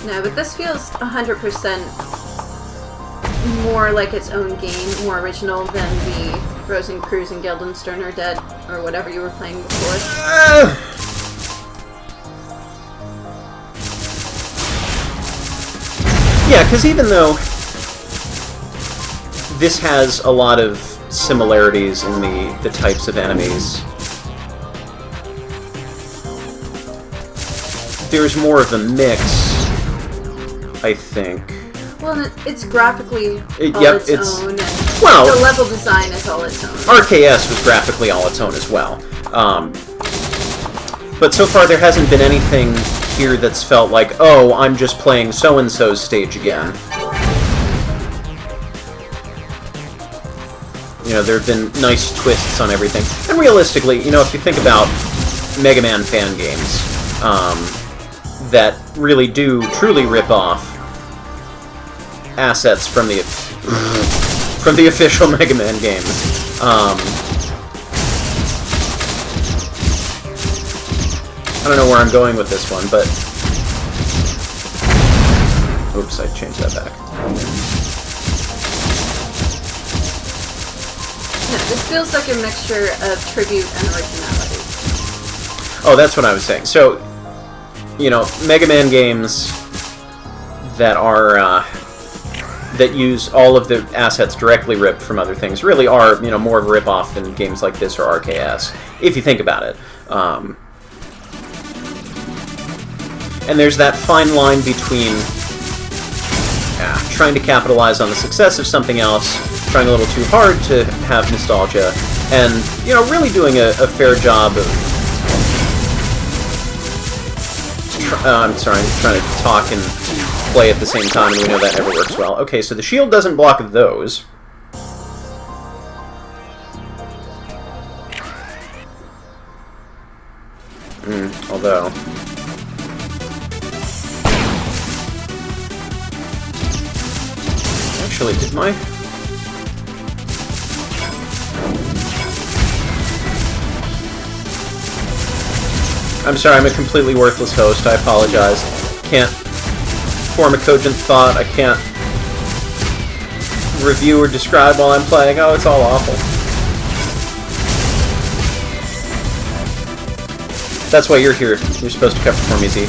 S2: No, but this feels 100% more like its own game, more original than the Rosencruz and Guildenstern are Dead, or whatever you were playing before.
S1: Yeah, because even though this has a lot of similarities in the types of enemies, there's more of a mix, I think.
S2: Well, it's graphically all its own, and
S1: well,
S2: the level design is all its own.
S1: RKS was graphically all its own as well. But so far there hasn't been anything here that's felt like, oh, I'm just playing so-and-so's stage again. There have been nice twists on everything. And realistically, if you think about Mega Man fan games, that really do truly rip off assets from the official Mega Man games. I don't know where I'm going with this one, but oops, I changed that back.
S2: No, this feels like a mixture of tribute and originality.
S1: Oh, that's what I was saying. So, Mega Man games that are that use all of the assets directly ripped from other things really are, more of a rip-off than games like this or RKS, if you think about it. And there's that fine line between trying to capitalize on the success of something else, trying a little too hard to have nostalgia, and, really doing a fair job of... I'm sorry, I'm trying to talk and play at the same time, and we know that never works well. Okay, so the shield doesn't block those. Although... Actually, did my... I'm sorry, I'm a completely worthless host. I apologize. Can't form a cogent thought. I can't review or describe while I'm playing. Oh, it's all awful. That's why you're here. You're supposed to cover for me, Z.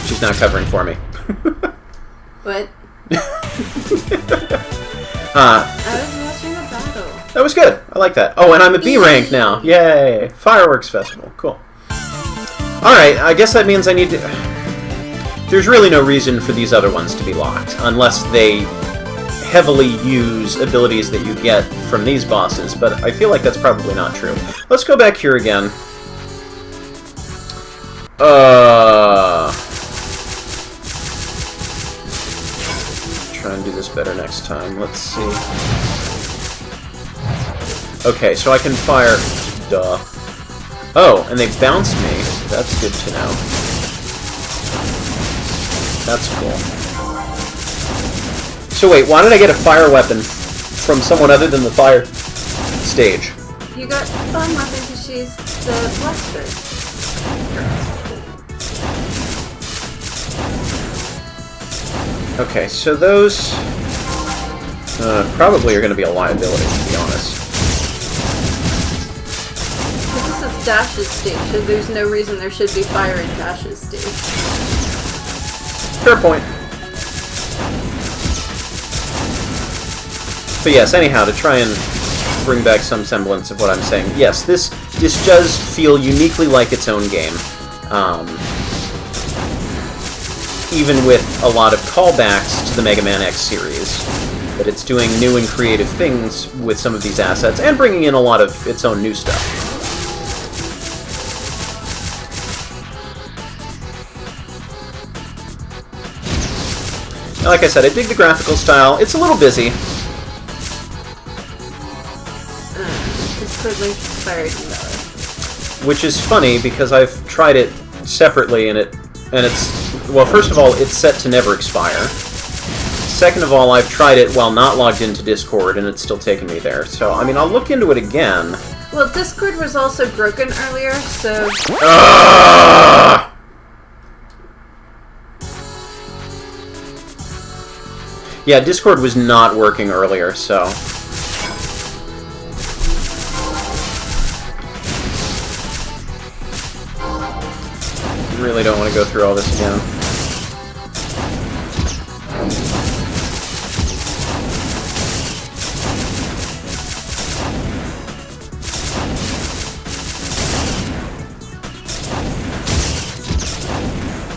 S1: She's not covering for me.
S2: What? I was watching a battle.
S1: That was good. I like that. Oh, and I'm a B rank now. Yay! Fireworks Festival. Cool. Alright, I guess that means I need to... There's really no reason for these other ones to be locked, unless they heavily use abilities that you get from these bosses, but I feel like that's probably not true. Let's go back here again. Try and do this better next time. Let's see. Okay, so I can fire... Duh. Oh, and they bounced me. That's good to know. That's cool. So wait, why did I get a fire weapon from someone other than the fire stage?
S2: You got the fun weapon because she's the blaster.
S1: Okay, so those probably are going to be a liability, to be honest.
S2: This is Dash's stage, so there's no reason there should be fire in Dash's stage.
S1: Fair point. But yes, anyhow, to try and bring back some semblance of what I'm saying, yes, this does feel uniquely like its own game. Even with a lot of callbacks to the Mega Man X series. But it's doing new and creative things with some of these assets, and bringing in a lot of its own new stuff. Like I said, I dig the graphical style. It's a little busy.
S2: Discord link expired invalid.
S1: Which is funny because I've tried it separately and it's well, first of all, it's set to never expire. Second of all, I've tried it while not logged into Discord and it's still taking me there. So, I mean, I'll look into it again.
S2: Well, Discord was also broken earlier, so...
S1: Yeah, Discord was not working earlier, so... Really don't want to go through all this again.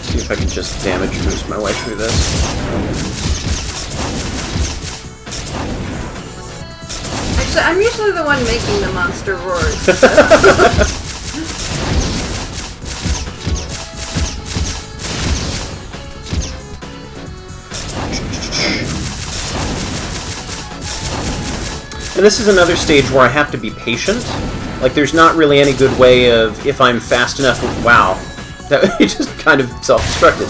S1: See if I can just damage boost my way through this.
S2: Actually, I'm usually the one making the monster roars. So.
S1: And this is another stage where I have to be patient. Like, there's not really any good way of, if I'm fast enough... Wow. That just kind of self-destructed.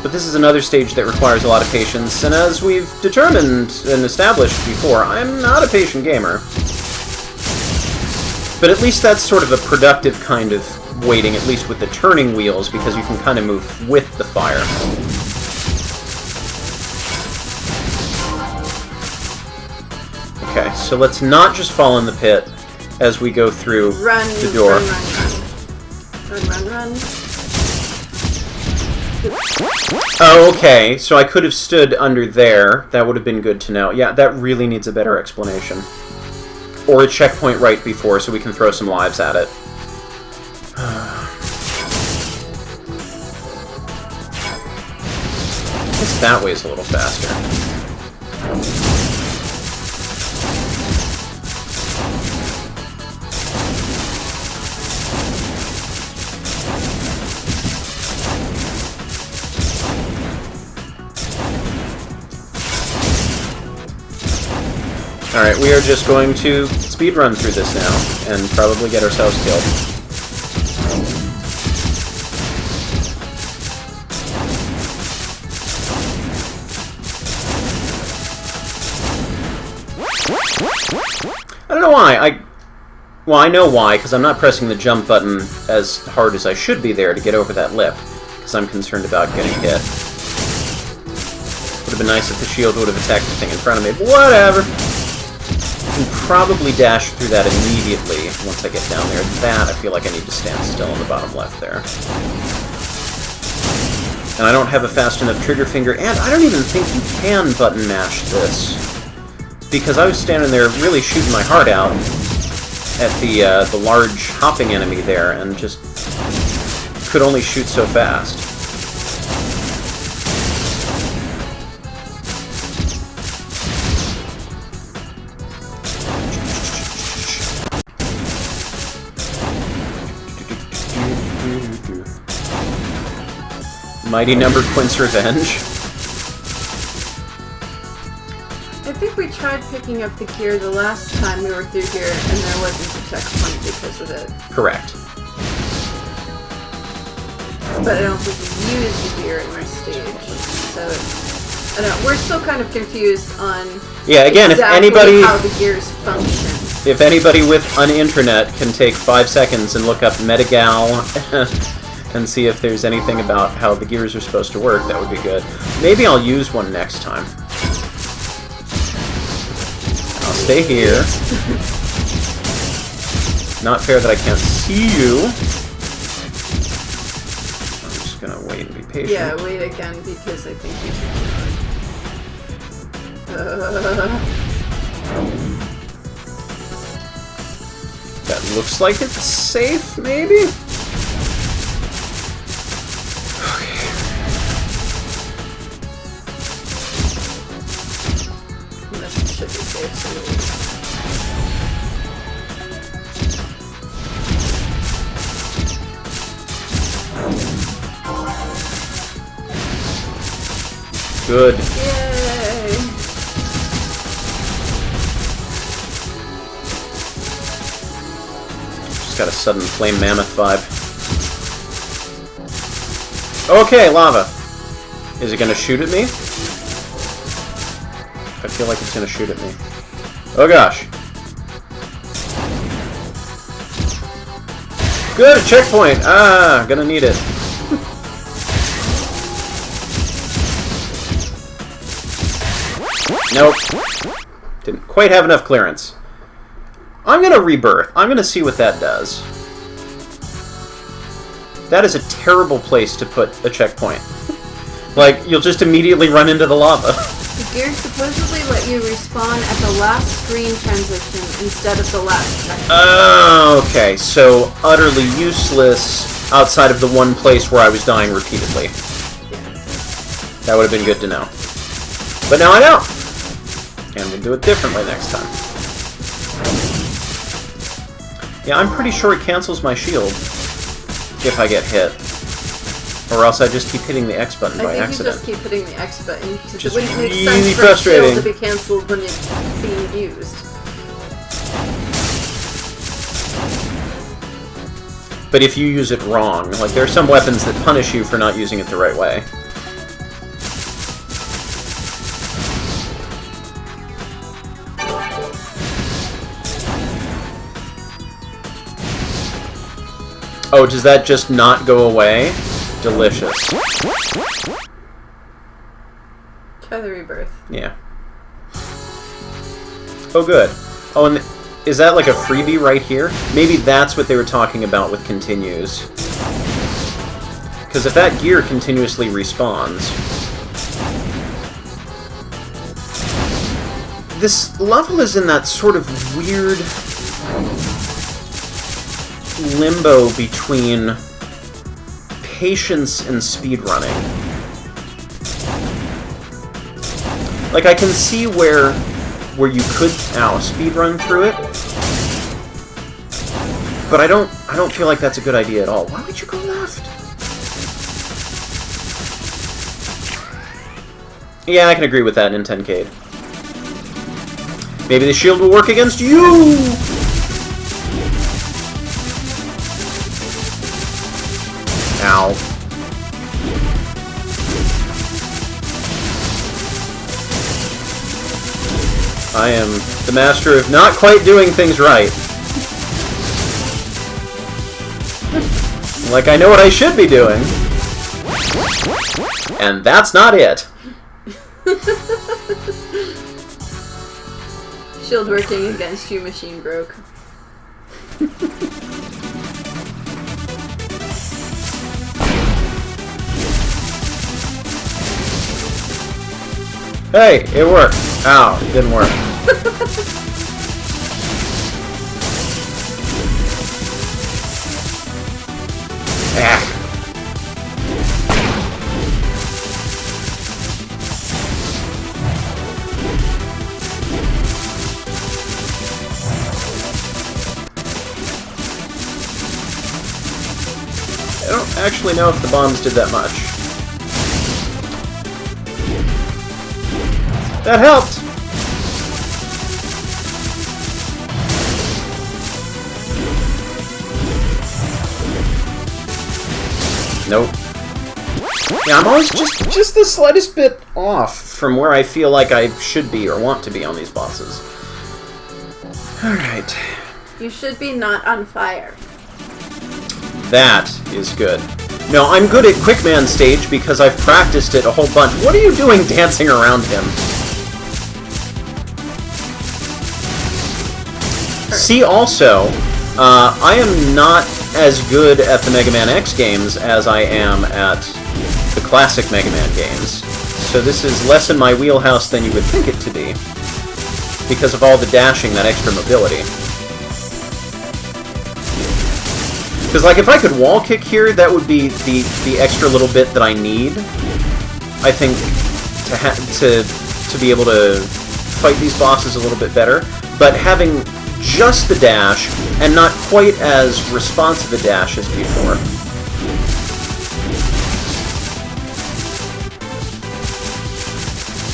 S1: But this is another stage that requires a lot of patience, and as we've determined and established before, I'm not a patient gamer. But at least that's sort of a productive kind of waiting, at least with the turning wheels, because you can kind of move with the fire. Okay, so let's not just fall in the pit as we go through the door.
S2: Run.
S1: Oh, okay, so I could have stood under there. That would have been good to know. Yeah, that really needs a better explanation. Or a checkpoint right before so we can throw some lives at it. I guess that way's a little faster. Alright, we are just going to speedrun through this now, and probably get ourselves killed. I don't know why. Well, I know why, because I'm not pressing the jump button as hard as I should be there to get over that lip, because I'm concerned about getting hit. Would have been nice if the shield would have attacked the thing in front of me, but whatever. I can probably dash through that immediately once I get down there. That, I feel like I need to stand still in the bottom left there. And I don't have a fast enough trigger finger, and I don't even think you can button mash this. Because I was standing there really shooting my heart out, at the large hopping enemy there, and just could only shoot so fast. Mighty Number Quint's Revenge.
S2: I think we tried picking up the gear the last time we were through here, and there wasn't a checkpoint because of it.
S1: Correct.
S2: But I don't think we used the gear in this stage, so I don't know. We're still kind of confused on
S1: again,
S2: exactly
S1: if anybody
S2: how the gears function.
S1: If anybody with an internet can take 5 seconds and look up METAGAL and see if there's anything about how the gears are supposed to work, that would be good. Maybe I'll use one next time. I'll stay here. Not fair that I can't see you. I'm just gonna wait and be patient.
S2: Yeah, wait again because I think
S1: That looks like it's safe, maybe?
S2: this should be safe.
S1: Good.
S2: Yay!
S1: Just got a sudden flame mammoth vibe. Okay, lava. Is it gonna shoot at me? I feel like it's gonna shoot at me. Oh gosh. Good, a checkpoint! Ah, gonna need it. Nope. Didn't quite have enough clearance. I'm gonna rebirth. I'm gonna see what that does. That is a terrible place to put a checkpoint. Like, you'll just immediately run into the lava.
S2: The gears supposedly let you respawn at the last screen transition instead of the last checkpoint.
S1: Oh, okay. So, utterly useless outside of the one place where I was dying repeatedly.
S2: Yeah.
S1: That would have been good to know. But now I know! And we'll do it differently next time. Yeah, I'm pretty sure it cancels my shield if I get hit. Or else I just keep hitting the X button by accident.
S2: I think you just keep hitting the X button because
S1: Just
S2: it wouldn't make
S1: really
S2: sense for
S1: frustrating.
S2: a shield to be cancelled when it's being used.
S1: But if you use it wrong, like there are some weapons that punish you for not using it the right way. Oh, does that just not go away? Delicious.
S2: Try the rebirth.
S1: Yeah. Oh, good. Oh, and is that like a freebie right here? Maybe that's what they were talking about with continues. Because if that gear continuously respawns... This level is in that sort of weird limbo between patience and speedrunning. Like, I can see where you could speedrun through it, but I don't feel like that's a good idea at all. Why would you go left? Yeah, I can agree with that in 10K. Maybe the shield will work against you! Ow. I am the master of not quite doing things right. Like I know what I should be doing. And that's not it.
S2: Shield working against you, machine broke.
S1: Hey, it worked. Ow, it didn't work. Ah. I don't actually know if the bombs did that much. That helped! Nope. Yeah, I'm always just the slightest bit off from where I feel like I should be or want to be on these bosses. Alright.
S2: You should be not on fire.
S1: That is good. No, I'm good at Quickman stage because I've practiced it a whole bunch. What are you doing dancing around him? See, also, I am not as good at the Mega Man X games as I am at the classic Mega Man games. So this is less in my wheelhouse than you would think it to be, because of all the dashing, that extra mobility. Because, like, if I could wall kick here, that would be the extra little bit that I need, I think, to be able to fight these bosses a little bit better. But having just the dash, and not quite as responsive a dash as before,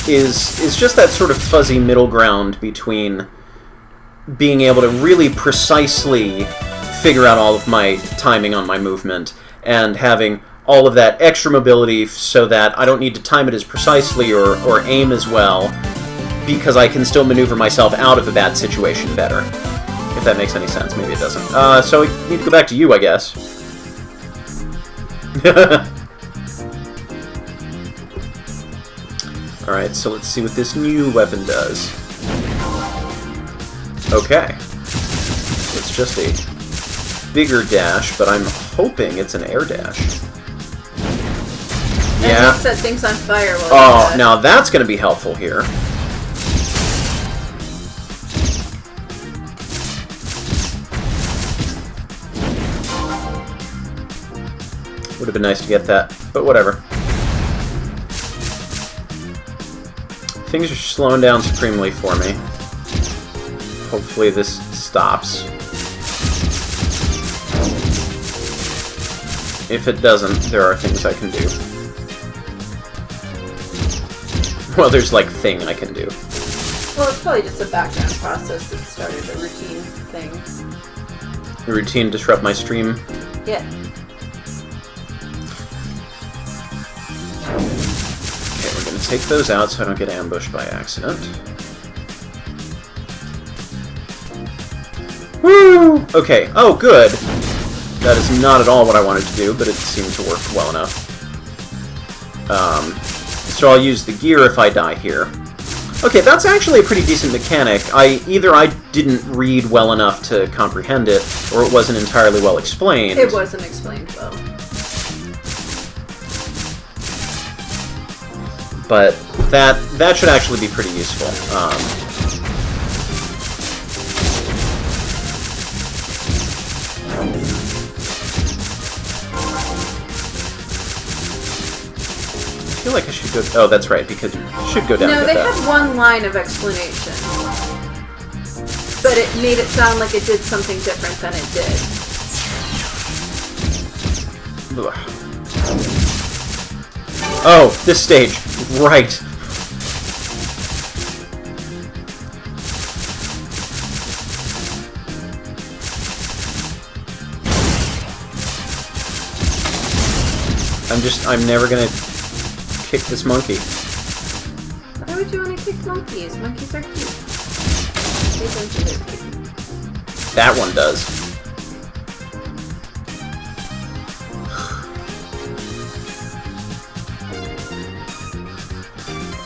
S1: is just that sort of fuzzy middle ground between being able to really precisely figure out all of my timing on my movement, and having all of that extra mobility so that I don't need to time it as precisely or aim as well, because I can still maneuver myself out of a bad situation better. If that makes any sense. Maybe it doesn't. So we need to go back to you, I guess. Alright, so let's see what this new weapon does. Okay. So it's just a bigger dash, but I'm hoping it's an air dash.
S2: Yeah. And set things on fire while
S1: oh, now that's going to be helpful here. Would have been nice to get that, but whatever. Things are slowing down supremely for me. Hopefully this stops. If it doesn't, there are things I can do. Well, there's, like, thing I can do.
S2: Well, it's probably just a background process that started a routine thing.
S1: A routine disrupt my stream?
S2: Yeah.
S1: Okay, we're gonna take those out so I don't get ambushed by accident. Woo! Okay, oh, good. That is not at all what I wanted to do, but it seemed to work well enough. So I'll use the gear if I die here. Okay, that's actually a pretty decent mechanic. Either I didn't read well enough to comprehend it, or it wasn't entirely well explained.
S2: It wasn't explained well.
S1: But that should actually be pretty useful. I feel like I should go... Oh, that's right, because you should go down
S2: No,
S1: with
S2: they
S1: that.
S2: had one line of explanation. But it made it sound like it did something different than it did.
S1: Ugh. Oh, this stage. Right. I'm never gonna kick this monkey.
S2: Why would you want to kick monkeys? Monkeys are cute. They don't do their cute.
S1: That one does.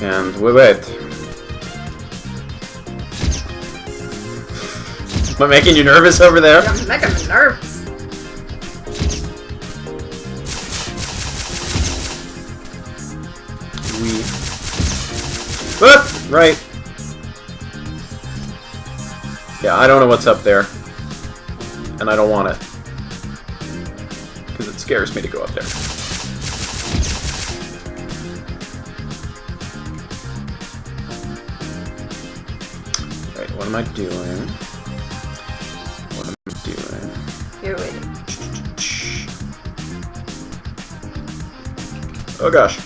S1: And we wait. Am I making you nervous over there?
S2: You're making me nervous.
S1: Right. Yeah, I don't know what's up there. And I don't want it. because it scares me to go up there. Right, what am I doing? What am I doing?
S2: You're waiting.
S1: Oh gosh.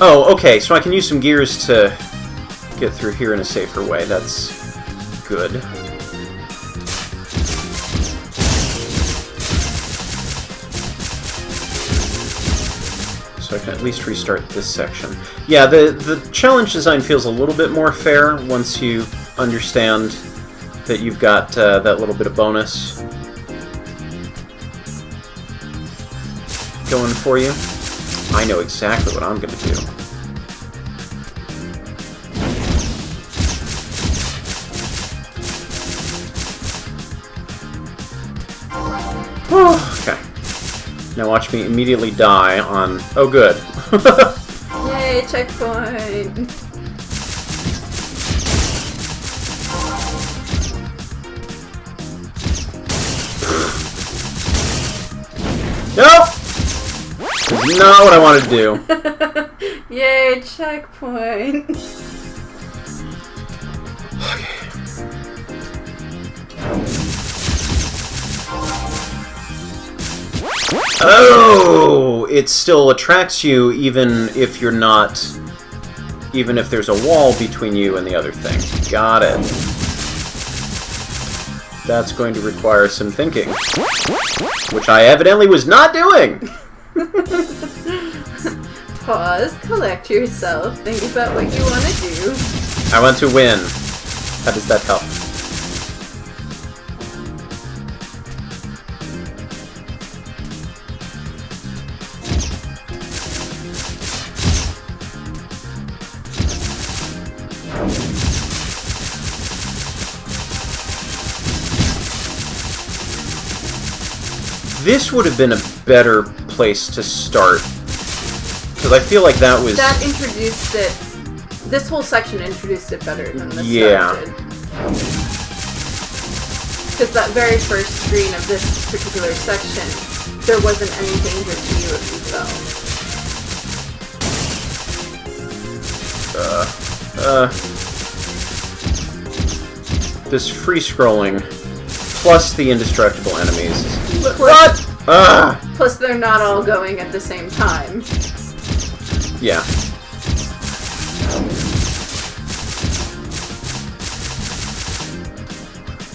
S1: Oh, okay, so I can use some gears to get through here in a safer way. That's good. So I can at least restart this section. Yeah, the challenge design feels a little bit more fair once you understand that you've got that little bit of bonus going for you. I know exactly what I'm going to do. Okay. Now watch me immediately die on... Oh, good.
S2: Yay, checkpoint!
S1: Nope! That's not what I wanted to do.
S2: Yay, checkpoint!
S1: Oh! It still attracts you even if you're not... Even if there's a wall between you and the other thing. Got it. That's going to require some thinking. Which I evidently was not doing!
S2: Pause, collect yourself, think about what you want to do.
S1: I want to win. How does that help? This would have been a better place to start. Because I feel like that was...
S2: That introduced it... This whole section introduced it better than the
S1: yeah.
S2: start did. Because that very first screen of this particular section, there wasn't any danger to you if you fell.
S1: This free scrolling, plus the indestructible enemies.
S2: What?
S1: Ah!
S2: Plus they're not all going at the same time.
S1: Yeah.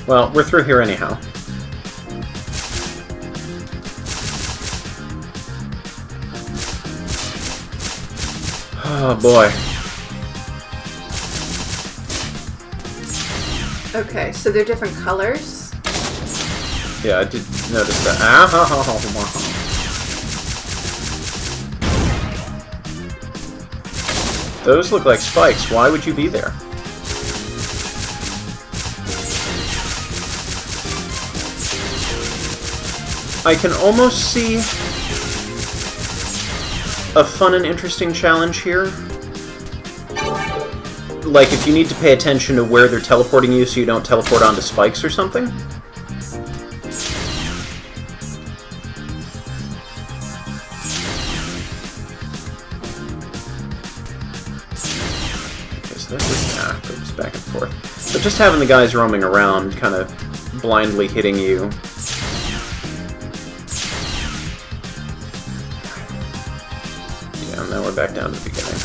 S1: Well, we're through here anyhow. Oh boy.
S2: Okay, so they're different colors?
S1: Yeah, I did notice that. Ow. Those look like spikes. Why would you be there? I can almost see a fun and interesting challenge here. Like if you need to pay attention to where they're teleporting you so you don't teleport onto spikes or something. Goes back and forth. But just having the guys roaming around, kind of blindly hitting you. Yeah, and now we're back down to the beginning.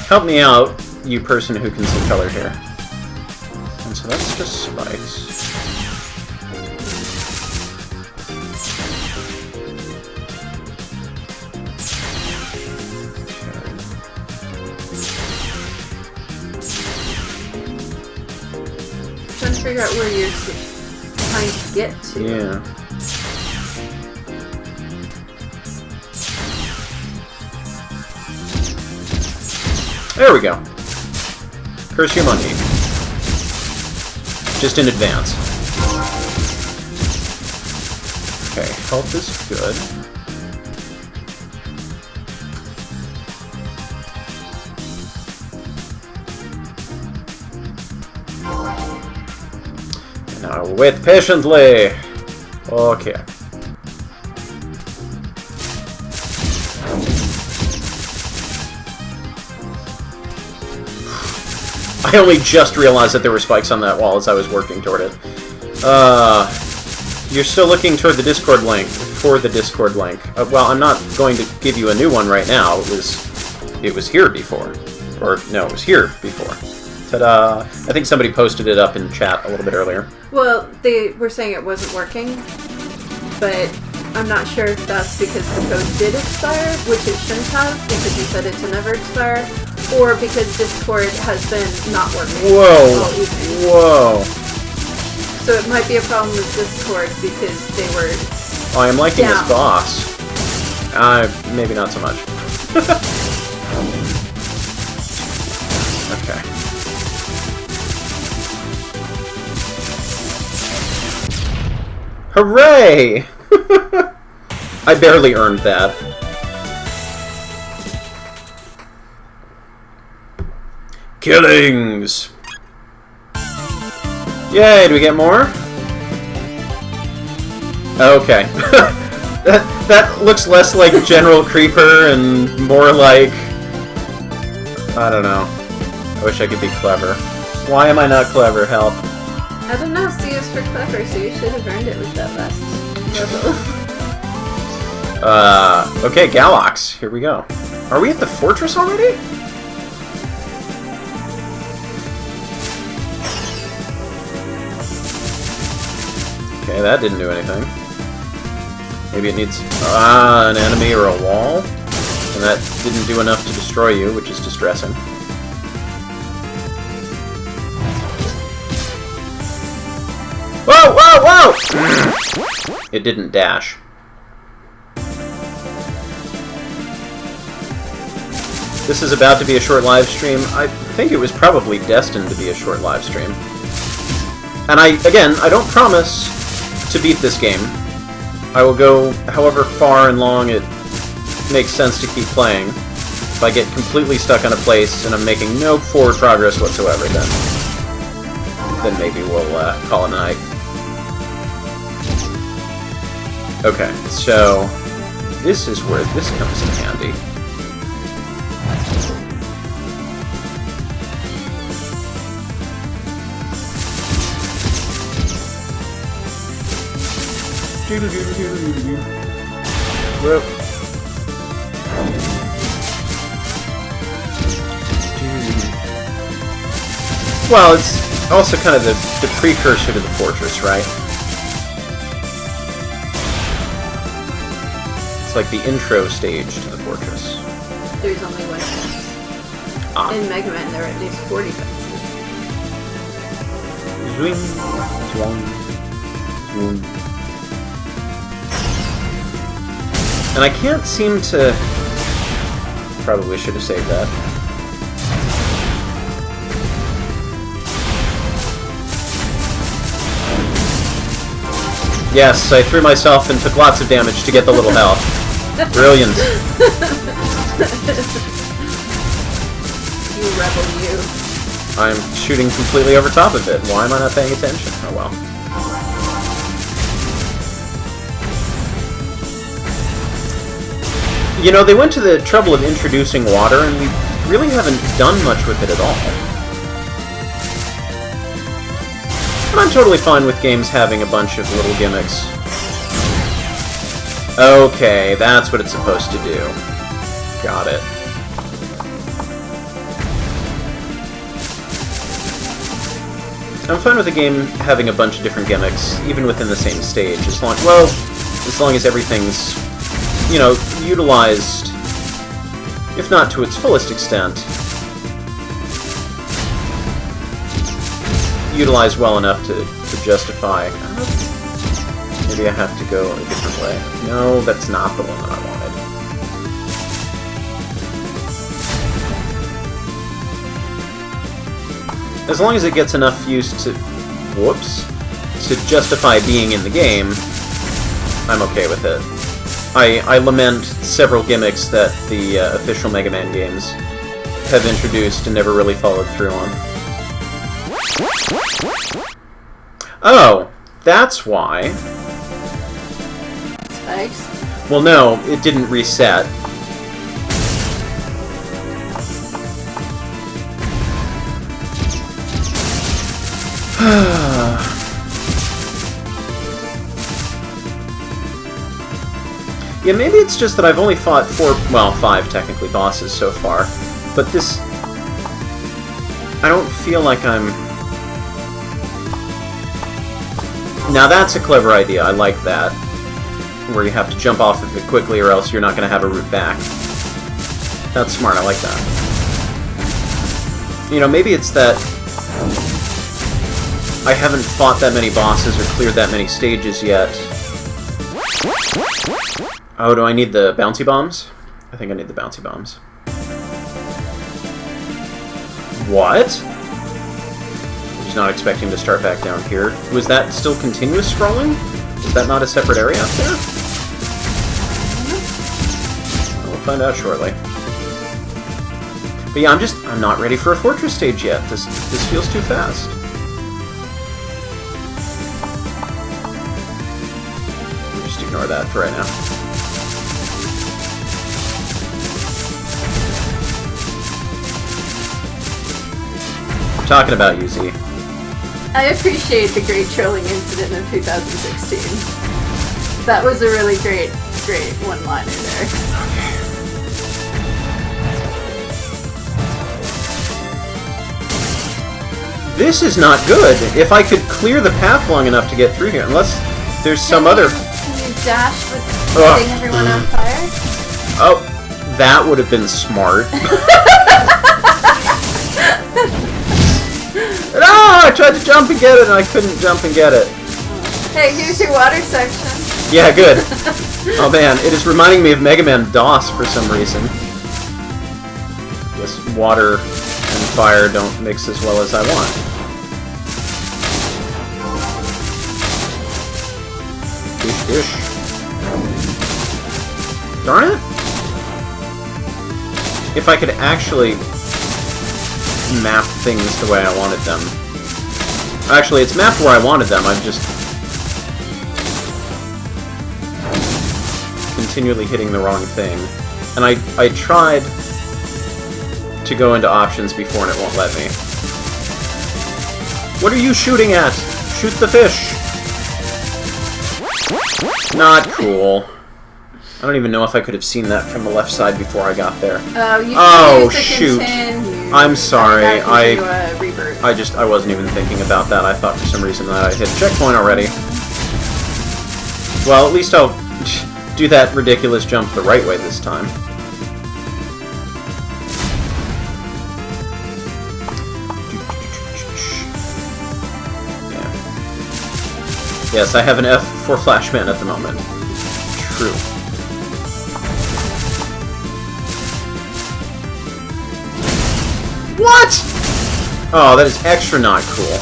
S1: Help me out, you person who can see color here. And so that's just spikes.
S2: Trying to figure out where you're trying to get to.
S1: Yeah. There we go. Curse your monkey. Just in advance. Okay, health is good. Wait patiently. Okay. I only just realized that there were spikes on that wall as I was working toward it. You're still looking toward the Discord link, for the Discord link. Well, I'm not going to give you a new one right now. It was here before. Or, no, it was here before. Ta-da! I think somebody posted it up in chat a little bit earlier.
S2: Well, they were saying it wasn't working, but I'm not sure if that's because the code did expire, which it shouldn't have, because you said it to never expire, or because Discord has been not working all evening.
S1: Whoa!
S2: So it might be a problem with Discord because they were
S1: I am liking
S2: down.
S1: this boss. Maybe not so much. Okay. Hooray! I barely earned that. Killings! Yay, do we get more? Okay. that looks less like General Creeper and more like... I don't know. I wish I could be clever. Why am I not clever? Help.
S2: I don't know, C is for clever, so you should have earned it with that last level.
S1: Okay, Galox. Here we go. Are we at the fortress already? Okay, that didn't do anything. Maybe it needs an enemy or a wall, and that didn't do enough to destroy you, which is distressing. Whoa, whoa, whoa! It didn't dash. This is about to be a short live stream. I think it was probably destined to be a short live stream. And again, I don't promise to beat this game. I will go however far and long it makes sense to keep playing. If I get completely stuck on a place and I'm making no forward progress whatsoever, then maybe we'll call it a night. Okay, so this is where this comes in handy. Whoop. Well, it's also kind of the precursor to the fortress, right? It's like the intro stage to the fortress.
S2: There's only one fence. In Mega Man, there are at least 40 fences.
S1: Zwing, zwong, zwong. And I can't seem to... Probably should have saved that. Yes, I threw myself and took lots of damage to get the little health. Brilliant.
S2: You rebel, you.
S1: I'm shooting completely over top of it. Why am I not paying attention? Oh well. You know, they went to the trouble of introducing water, and we really haven't done much with it at all. And I'm totally fine with games having a bunch of little gimmicks. Okay, that's what it's supposed to do. Got it. I'm fine with a game having a bunch of different gimmicks, even within the same stage, as long as everything's, you know, utilized, if not to its fullest extent, utilized well enough to justify. Maybe I have to go a different way. No, that's not the one that I wanted. As long as it gets enough use to, to justify being in the game, I'm okay with it. I lament several gimmicks that the official Mega Man games have introduced and never really followed through on. Oh! That's why.
S2: Spikes?
S1: Well, no, it didn't reset. Yeah, maybe it's just that I've only fought 5 technically bosses so far, but this... I don't feel like I'm... Now that's a clever idea, I like that. Where you have to jump off of it quickly or else you're not going to have a route back. That's smart, I like that. You know, maybe it's that... I haven't fought that many bosses or cleared that many stages yet. Oh, do I need the bouncy bombs? I think I need the bouncy bombs. What? I was not expecting to start back down here. Was that still continuous scrolling? Is that not a separate area up there? We'll find out shortly. But yeah, I'm not ready for a fortress stage yet. This feels too fast. We'll just ignore that for right now. Talking about you, Z.
S2: I appreciate the great trolling incident of 2016. That was a really great one-liner there.
S1: This is not good. If I could clear the path long enough to get through here, unless there's some other...
S2: Can you dash with setting everyone on fire?
S1: Oh, that would have been smart. No! I tried to jump and get it, and I couldn't jump and get it.
S2: Hey, here's your water section.
S1: Yeah, good. Oh man, it is reminding me of Mega Man DOS for some reason. Guess water and fire don't mix as well as I want. Dish, dish. Darn it! If I could actually map things the way I wanted them. Actually, it's mapped where I wanted them, I'm just continually hitting the wrong thing. And I tried to go into options before and it won't let me. What are you shooting at? Shoot the fish! Not cool. I don't even know if I could have seen that from the left side before I got there.
S2: Oh,
S1: shoot. I'm sorry. I wasn't even thinking about that. I thought for some reason that I hit checkpoint already. Well, at least I'll do that ridiculous jump the right way this time. Yeah. Yes, I have an F for Flashman at the moment. True. What?! Oh, that is extra not cool.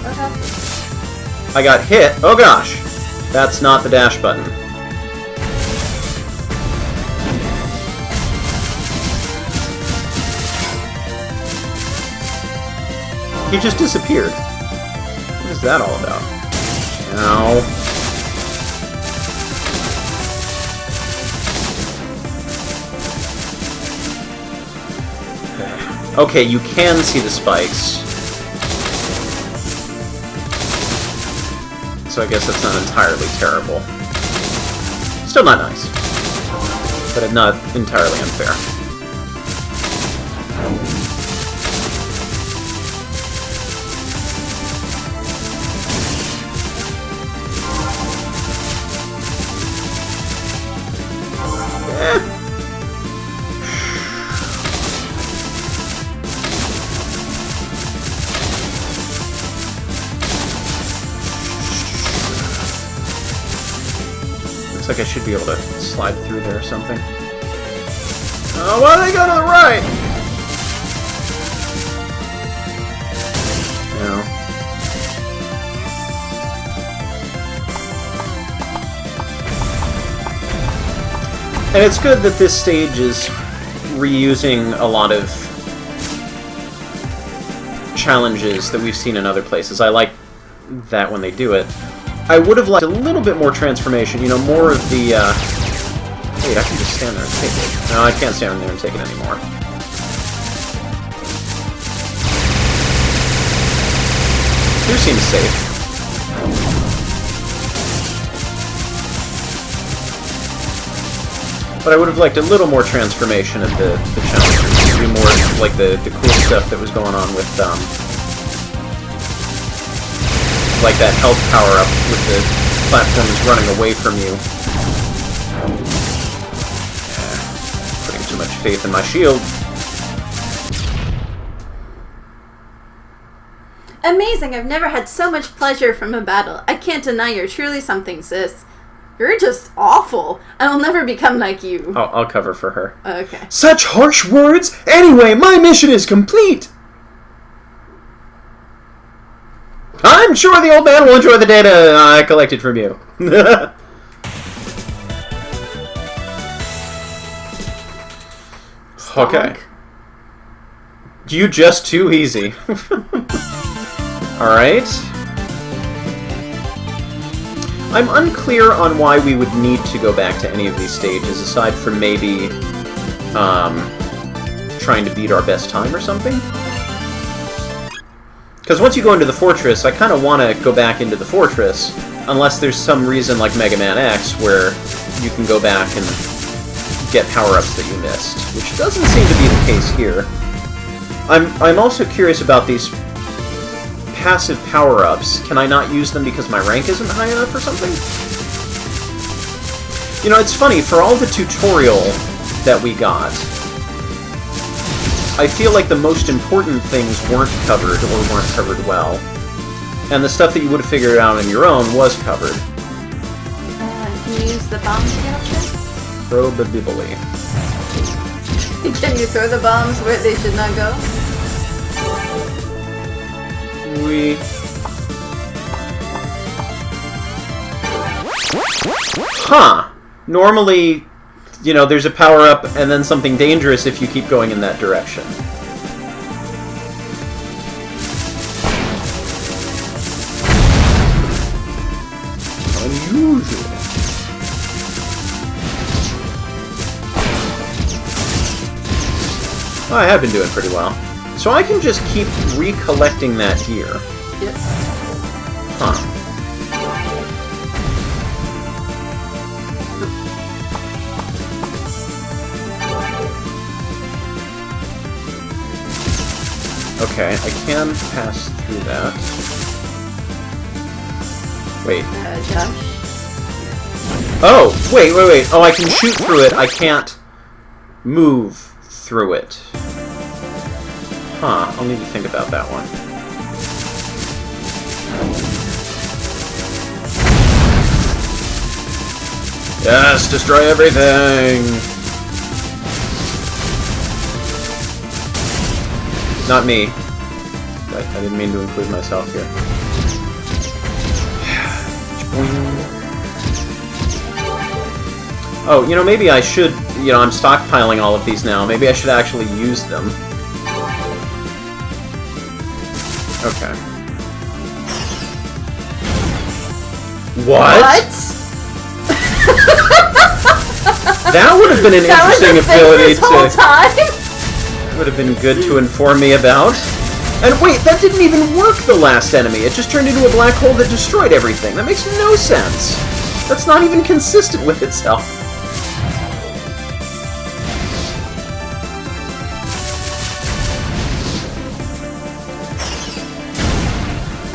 S2: What happened?
S1: I got hit. Oh gosh! That's not the dash button. He just disappeared. What is that all about? Ow. Okay, you can see the spikes. So I guess that's not entirely terrible. Still not nice. But not entirely unfair. Looks like I should be able to slide through there or something. Oh, why did I go to the right? No. And it's good that this stage is reusing a lot of challenges that we've seen in other places. I like that when they do it. I would have liked a little bit more transformation, you know, more of the, Wait, I can just stand there and take it. No, I can't stand there and take it anymore. Here seems safe. But I would have liked a little more transformation of the challengers. Maybe more like the cool stuff that was going on with, like that health power-up with the platforms running away from you. Putting too much faith in my shield.
S2: Amazing! I've never had so much pleasure from a battle. I can't deny you're truly something, sis. You're just awful. I will never become like you.
S1: Oh, I'll cover for her.
S2: Okay.
S1: Such harsh words! Anyway, my mission is complete! I'm sure the old man will enjoy the data I collected from you. Okay. You just too easy. Alright. I'm unclear on why we would need to go back to any of these stages, aside from maybe trying to beat our best time or something. Because once you go into the fortress, I kind of want to go back into the fortress, unless there's some reason like Mega Man X where you can go back and get power-ups that you missed, which doesn't seem to be the case here. I'm also curious about these passive power-ups. Can I not use them because my rank isn't high enough or something? You know, it's funny, for all the tutorial that we got, I feel like the most important things weren't covered, or weren't covered well. And the stuff that you would have figured out on your own was covered.
S2: Can you use the bombs to get up there?
S1: Probably.
S2: Can you throw the bombs where they should not go?
S1: Huh. Normally, you know, there's a power-up and then something dangerous if you keep going in that direction. Unusual. Oh, I have been doing pretty well. So I can just keep recollecting that gear.
S2: Yes.
S1: Huh. Okay, I can pass through that. Wait.
S2: Dash.
S1: Oh, wait. Oh, I can shoot through it. I can't move through it. Huh, I'll need to think about that one. Yes, destroy everything! Not me. I didn't mean to include myself here. Oh, you know, maybe I should... You know, I'm stockpiling all of these now. Maybe I should actually use them. Okay. What? That would have been an interesting ability to... Would have been good to inform me about. And wait, that didn't even work, the last enemy. It just turned into a black hole that destroyed everything. That makes no sense. That's not even consistent with itself.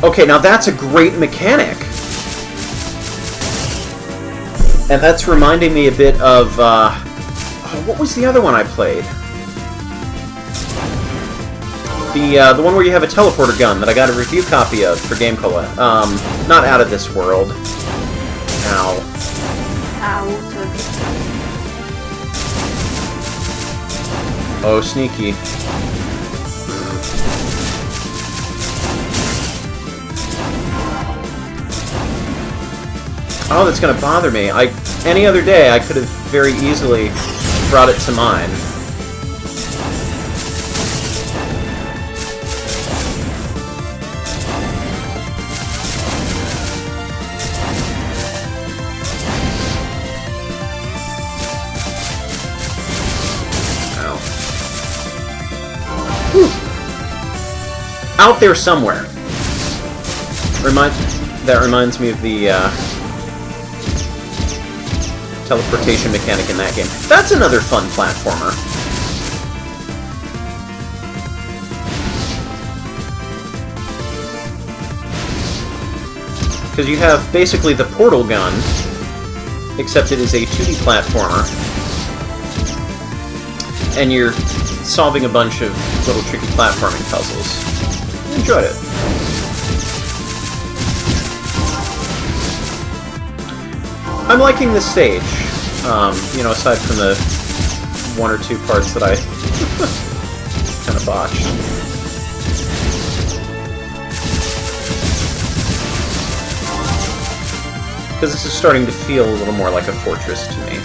S1: Okay, now that's a great mechanic. And that's reminding me a bit of, what was the other one I played? The one where you have a teleporter gun that I got a review copy of for Game Cola. Not Out of This World. Ow. Oh, sneaky. Oh, that's gonna bother me. Any other day, I could have very easily brought it to mind. out there somewhere. That reminds me of the teleportation mechanic in that game. That's another fun platformer. Because you have basically the portal gun, except it is a 2D platformer. And you're solving a bunch of little tricky platforming puzzles. I enjoyed it. I'm liking this stage. You know, aside from the 1 or 2 parts that I kind of botched. Because this is starting to feel a little more like a fortress to me.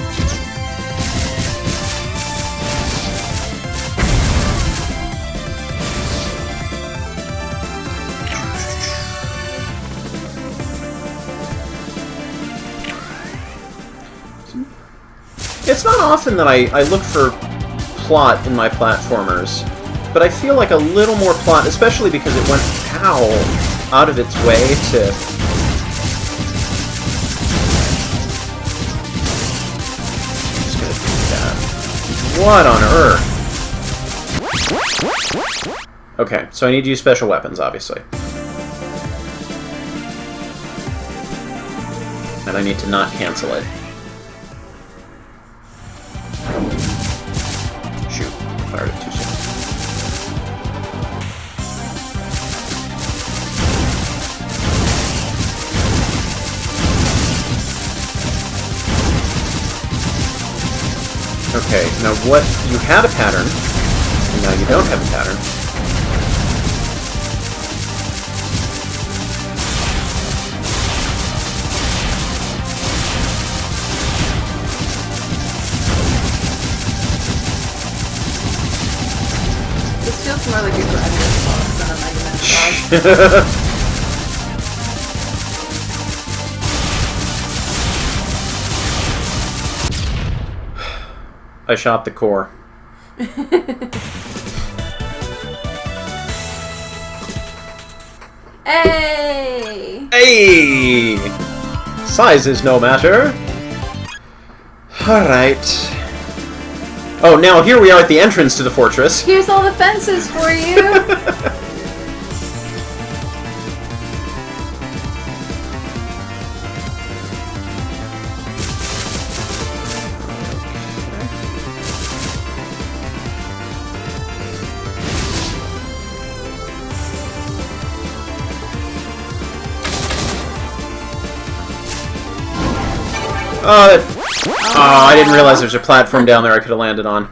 S1: It's not often that I look for plot in my platformers, but I feel like a little more plot, especially because it went out of its way to... Just gonna do that. What on earth? Okay, so I need to use special weapons, obviously. And I need to not cancel it. Fired it too soon. Okay, now what... You had a pattern, and now you don't have a pattern.
S2: Feels more like a Gladiator boss than a Mega Man boss.
S1: I shot the core.
S2: Hey!
S1: Hey! Size is no matter. Alright. Oh, now here we are at the entrance to the fortress.
S2: Here's all the fences for you!
S1: Oh, I didn't realize there's a platform down there I could have landed on.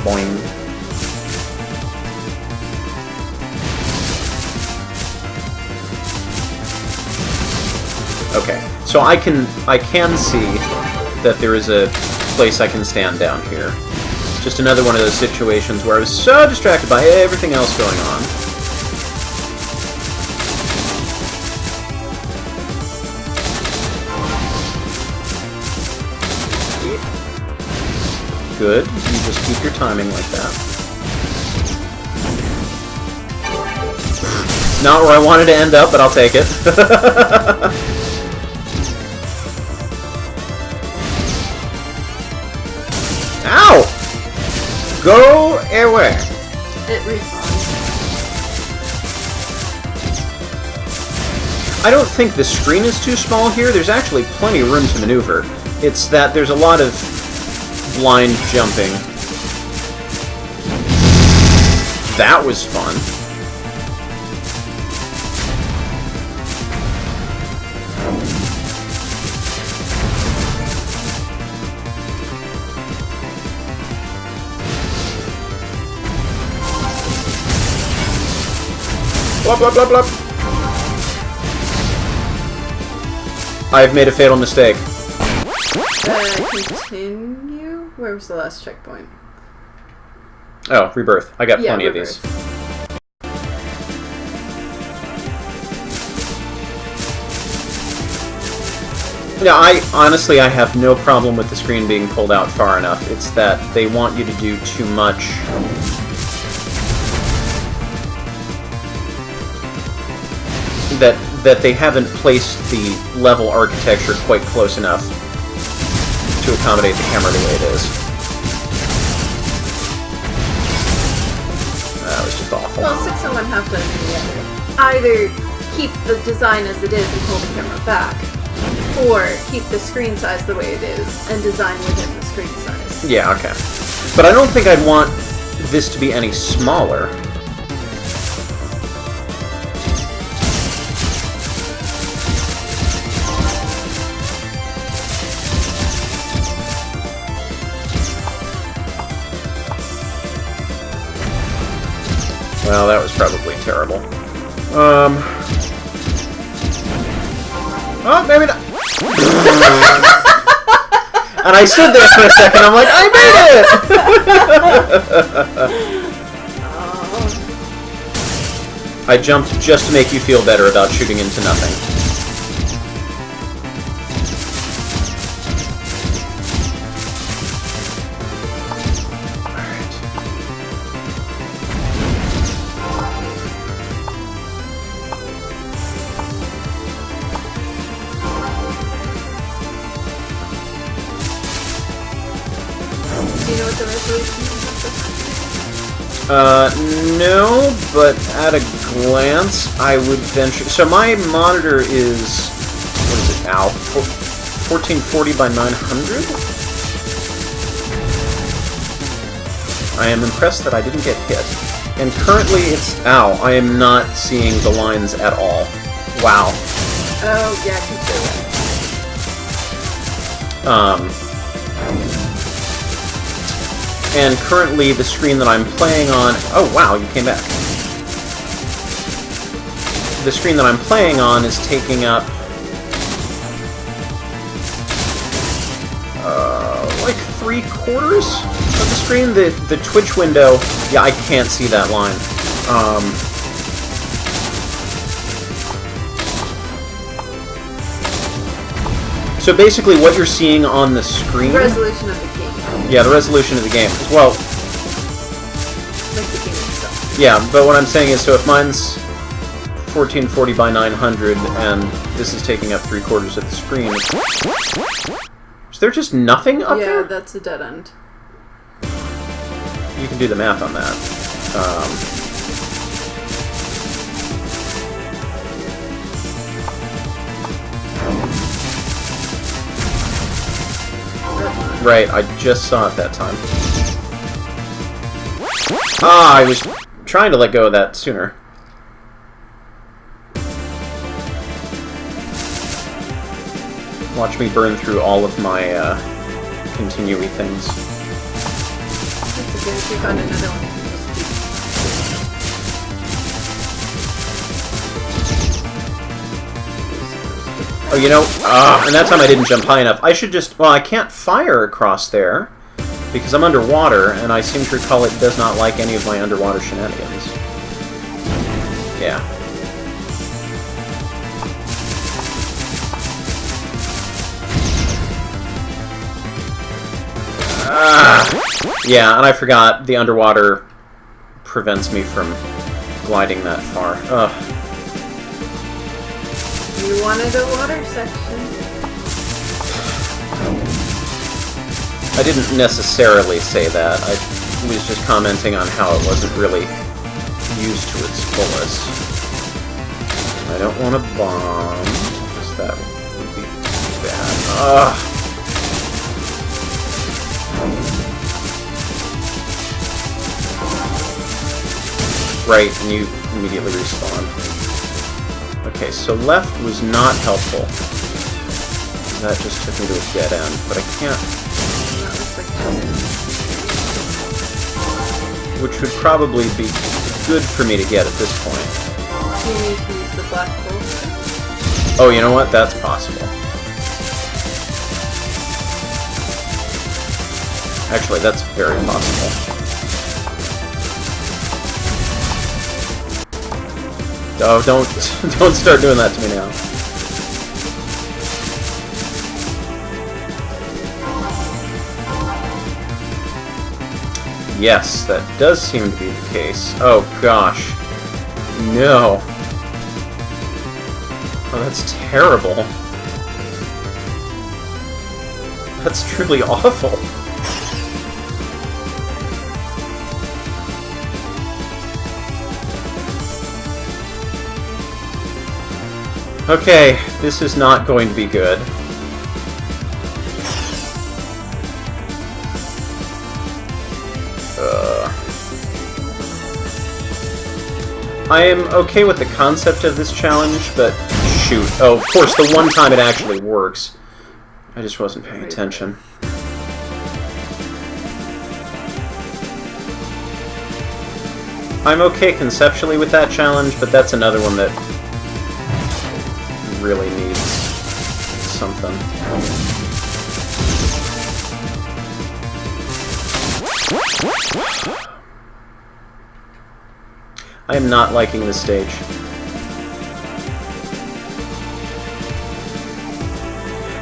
S1: Boing. Okay, so I can see that there is a place I can stand down here. Just another one of those situations where I was so distracted by everything else going on. Good. You just keep your timing like that. Not where I wanted to end up, but I'll take it. Ow! Go away.
S2: It respawns.
S1: I don't think the screen is too small here. There's actually plenty of room to maneuver. It's that there's a lot of blind jumping. That was fun. Blah, blah, blah, blah. I've made a fatal mistake.
S2: Continue? Where was the last checkpoint?
S1: Oh, rebirth. I got plenty of these. No, honestly, I have no problem with the screen being pulled out far enough. It's that they want you to do too much. That they haven't placed the level architecture quite close enough to accommodate the camera the way it is. That was just awful.
S2: Well, 6 and 1/2 does the other. Either keep the design as it is and pull the camera back, or keep the screen size the way it is and design within the screen size.
S1: Yeah, okay. But I don't think I'd want this to be any smaller. Well, that was probably terrible. Oh, maybe not. And I stood there for a second, I'm like, I made it! I jumped just to make you feel better about shooting into nothing. No, but at a glance, I would venture... So my monitor is... What is it now? 1440 by 900? I am impressed that I didn't get hit. And currently it's... Ow, I am not seeing the lines at all. Wow.
S2: Oh, yeah, I can see that.
S1: And currently the screen that I'm playing on... Oh, wow, you came back. The screen that I'm playing on is taking up... like 3/4 of the screen. The Twitch window... Yeah, I can't see that line. So basically what you're seeing on the screen...
S2: The resolution of the game.
S1: Yeah, the resolution of the game. Well...
S2: Like the game itself.
S1: Yeah, but what I'm saying is, so if mine's 1440 by 900, and this is taking up 3/4 of the screen... Is there just nothing up there?
S2: Yeah, that's a dead end.
S1: You can do the math on that. Right, I just saw it that time. Ah, I was trying to let go of that sooner. Watch me burn through all of my continuity things.
S2: That's okay, if you found another one.
S1: Oh, you know, and that time I didn't jump high enough. I should just... Well, I can't fire across there, because I'm underwater, and I seem to recall it does not like any of my underwater shenanigans. Yeah. Yeah, and I forgot the underwater prevents me from gliding that far. Ugh.
S2: You wanted a water section.
S1: I didn't necessarily say that. I was just commenting on how it wasn't really used to its fullest. I don't want to bomb, because that would be bad. Ugh. Right, and you immediately respawn. Okay, so left was not helpful. That just took me to a dead end, but I can't... Which would probably be good for me to get at this point.
S2: You need to use the black hole.
S1: Oh, you know what? That's possible. Actually, that's very possible. Oh, don't start doing that to me now. Yes, that does seem to be the case. Oh, gosh. No. Oh, that's terrible. That's truly awful. Okay, this is not going to be good. I am okay with the concept of this challenge, but shoot. Oh, of course, the one time it actually works. I just wasn't paying attention. I'm okay conceptually with that challenge, but that's another one that really needs something. I am not liking this stage.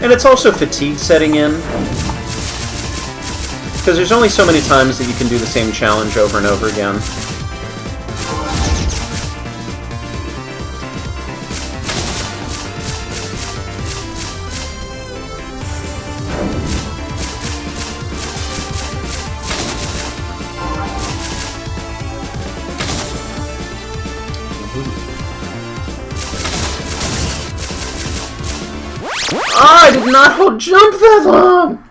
S1: And it's also fatigue setting in. Because there's only so many times that you can do the same challenge over and over again. I did not hold jump that long!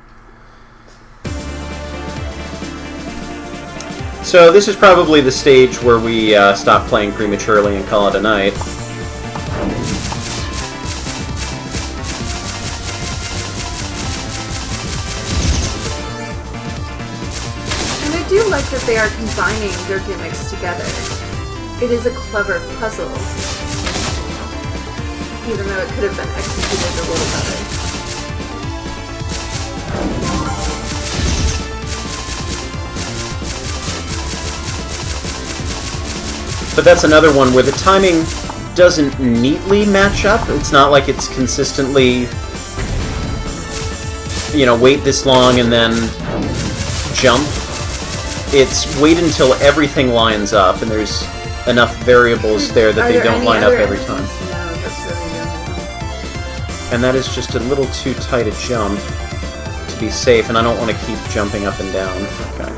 S1: So this is probably the stage where we stop playing prematurely and call it a night.
S2: And I do like that they are combining their gimmicks together. It is a clever puzzle. Even though it could have been executed a little better.
S1: But that's another one where the timing doesn't neatly match up. It's not like it's consistently, you know, wait this long and then jump. It's wait until everything lines up, and there's enough variables there that they don't line up every time. And that is just a little too tight a jump to be safe, and I don't want to keep jumping up and down. Okay.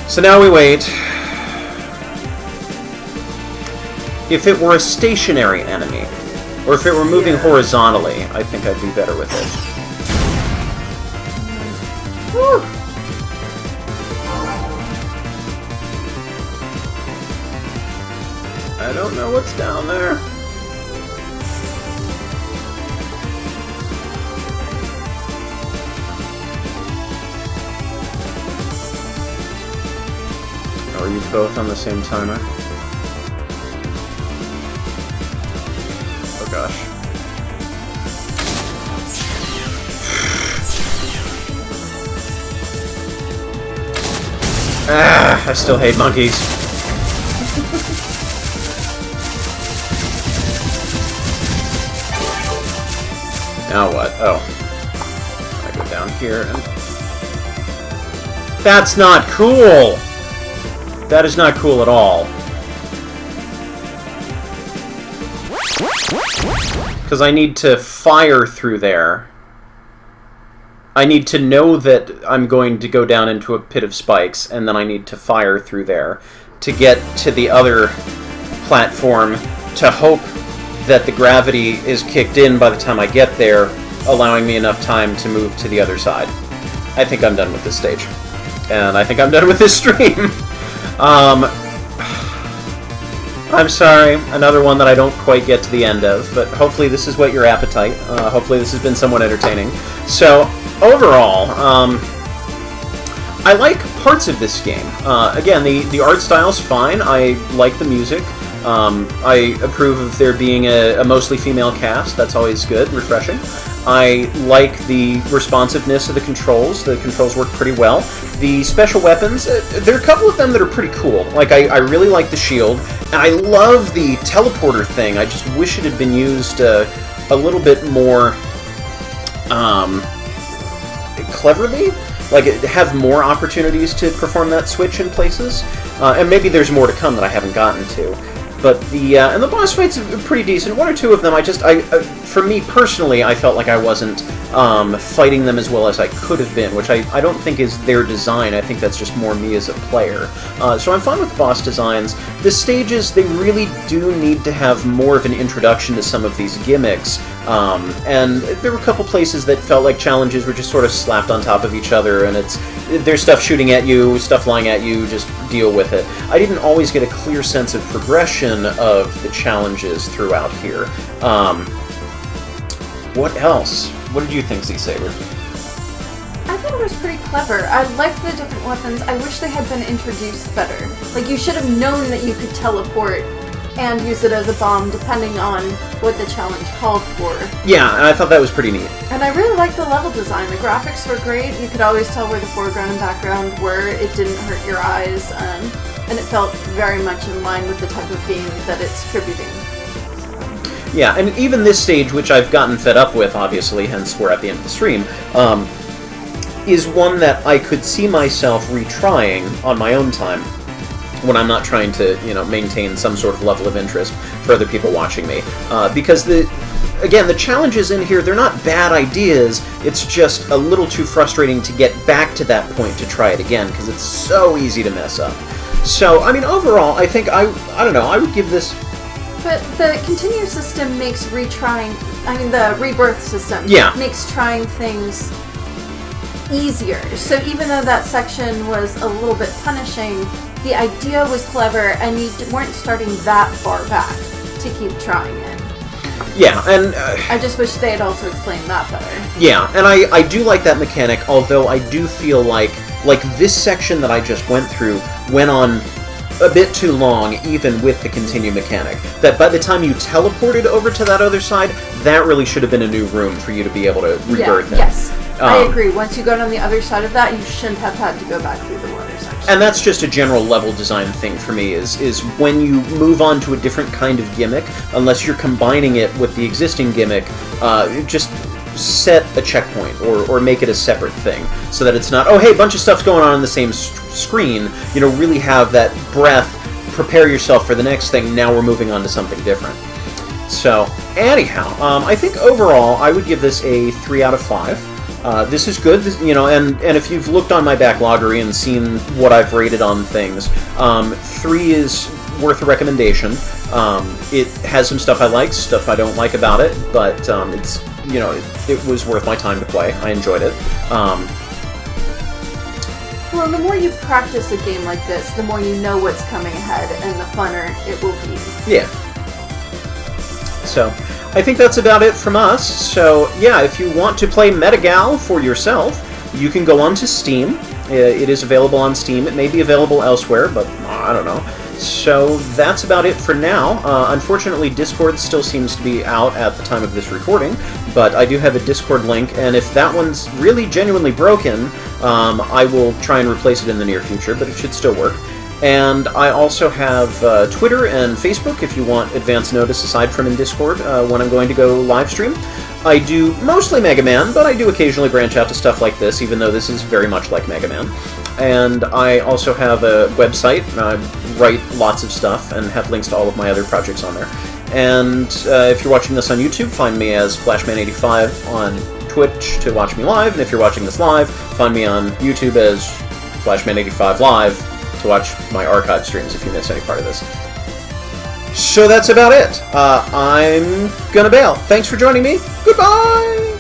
S1: So now we wait. If it were a stationary enemy, or if it were moving horizontally, I think I'd be better with it.
S2: Woo.
S1: I don't know what's down there. Are you both on the same timer? Oh gosh. I still hate monkeys. Now what? Oh. I go down here and... That's not cool! That is not cool at all. Because I need to fire through there. I need to know that I'm going to go down into a pit of spikes, and then I need to fire through there to get to the other platform to hope that the gravity is kicked in by the time I get there, allowing me enough time to move to the other side. I think I'm done with this stage. And I think I'm done with this stream. I'm sorry, another one that I don't quite get to the end of, but hopefully this is whet your appetite. Hopefully this has been somewhat entertaining. So, overall, I like parts of this game. Again, the art style's fine. I like the music. I approve of there being a mostly female cast. That's always good, refreshing. I like the responsiveness of the controls. The controls work pretty well. The special weapons, there are a couple of them that are pretty cool. Like, I really like the shield, and I love the teleporter thing. I just wish it had been used a little bit more cleverly. like, have more opportunities to perform that switch in places. And maybe there's more to come that I haven't gotten to. But and the boss fights are pretty decent. One or two of them, for me personally, I felt like I wasn't fighting them as well as I could have been, which I don't think is their design. I think that's just more me as a player. So I'm fine with the boss designs. The stages, they really do need to have more of an introduction to some of these gimmicks. And there were a couple places that felt like challenges were just sort of slapped on top of each other, and there's stuff shooting at you, stuff flying at you, just deal with it. I didn't always get a clear sense of progression of the challenges throughout here. What else? What did you think, Z-Saber?
S2: I thought it was pretty clever. I liked the different weapons. I wish they had been introduced better. Like, you should have known that you could teleport and use it as a bomb, depending on what the challenge called for.
S1: Yeah, and I thought that was pretty neat.
S2: And I really liked the level design. The graphics were great. You could always tell where the foreground and background were. It didn't hurt your eyes, and it felt very much in line with the type of game that it's tributing.
S1: Yeah, and even this stage, which I've gotten fed up with, obviously, hence we're at the end of the stream, is one that I could see myself retrying on my own time, when I'm not trying to, maintain some sort of level of interest for other people watching me. Because, again, the challenges in here, they're not bad ideas, it's just a little too frustrating to get back to that point to try it again, because it's so easy to mess up. So, I mean, overall, I think, I don't know, I would give this...
S2: But the continue system makes retrying, the rebirth system makes trying things easier. So even though that section was a little bit punishing, the idea was clever, and you weren't starting that far back to keep trying it.
S1: Yeah, and...
S2: I just wish they had also explained that better.
S1: Yeah, and I do like that mechanic, although I do feel like this section that I just went through went on a bit too long, even with the continue mechanic. That by the time you teleported over to that other side, that really should have been a new room for you to be able to rebirth in.
S2: Yes, I agree. Once you got on the other side of that, you shouldn't have had to go back through the water section.
S1: And that's just a general level design thing for me, is when you move on to a different kind of gimmick, unless you're combining it with the existing gimmick, just set a checkpoint, or make it a separate thing, so that it's not, oh hey, a bunch of stuff's going on the same screen, really have that breath, prepare yourself for the next thing, now we're moving on to something different. So, anyhow, I think overall, I would give this a 3 out of 5. This is good, and if you've looked on my backloggery and seen what I've rated on things, 3 is worth a recommendation. It has some stuff I like, stuff I don't like about it, but it's, it was worth my time to play. I enjoyed it.
S2: Well, the more you practice a game like this, the more you know what's coming ahead, and the funner it will be.
S1: Yeah. So, I think that's about it from us. So, yeah, if you want to play METAGAL for yourself, you can go onto Steam. It is available on Steam. It may be available elsewhere, but I don't know. So that's about it for now. Unfortunately, Discord still seems to be out at the time of this recording, but I do have a Discord link, and if that one's really genuinely broken, I will try and replace it in the near future, but it should still work. And I also have Twitter and Facebook if you want advance notice aside from in Discord when I'm going to go live stream. I do mostly Mega Man, but I do occasionally branch out to stuff like this, even though this is very much like Mega Man. And I also have a website. I write lots of stuff and have links to all of my other projects on there. And if you're watching this on YouTube, find me as Flashman85 on Twitch to watch me live. And if you're watching this live, find me on YouTube as Flashman85 Live to watch my archive streams if you miss any part of this. So that's about it. I'm gonna bail. Thanks for joining me. Goodbye!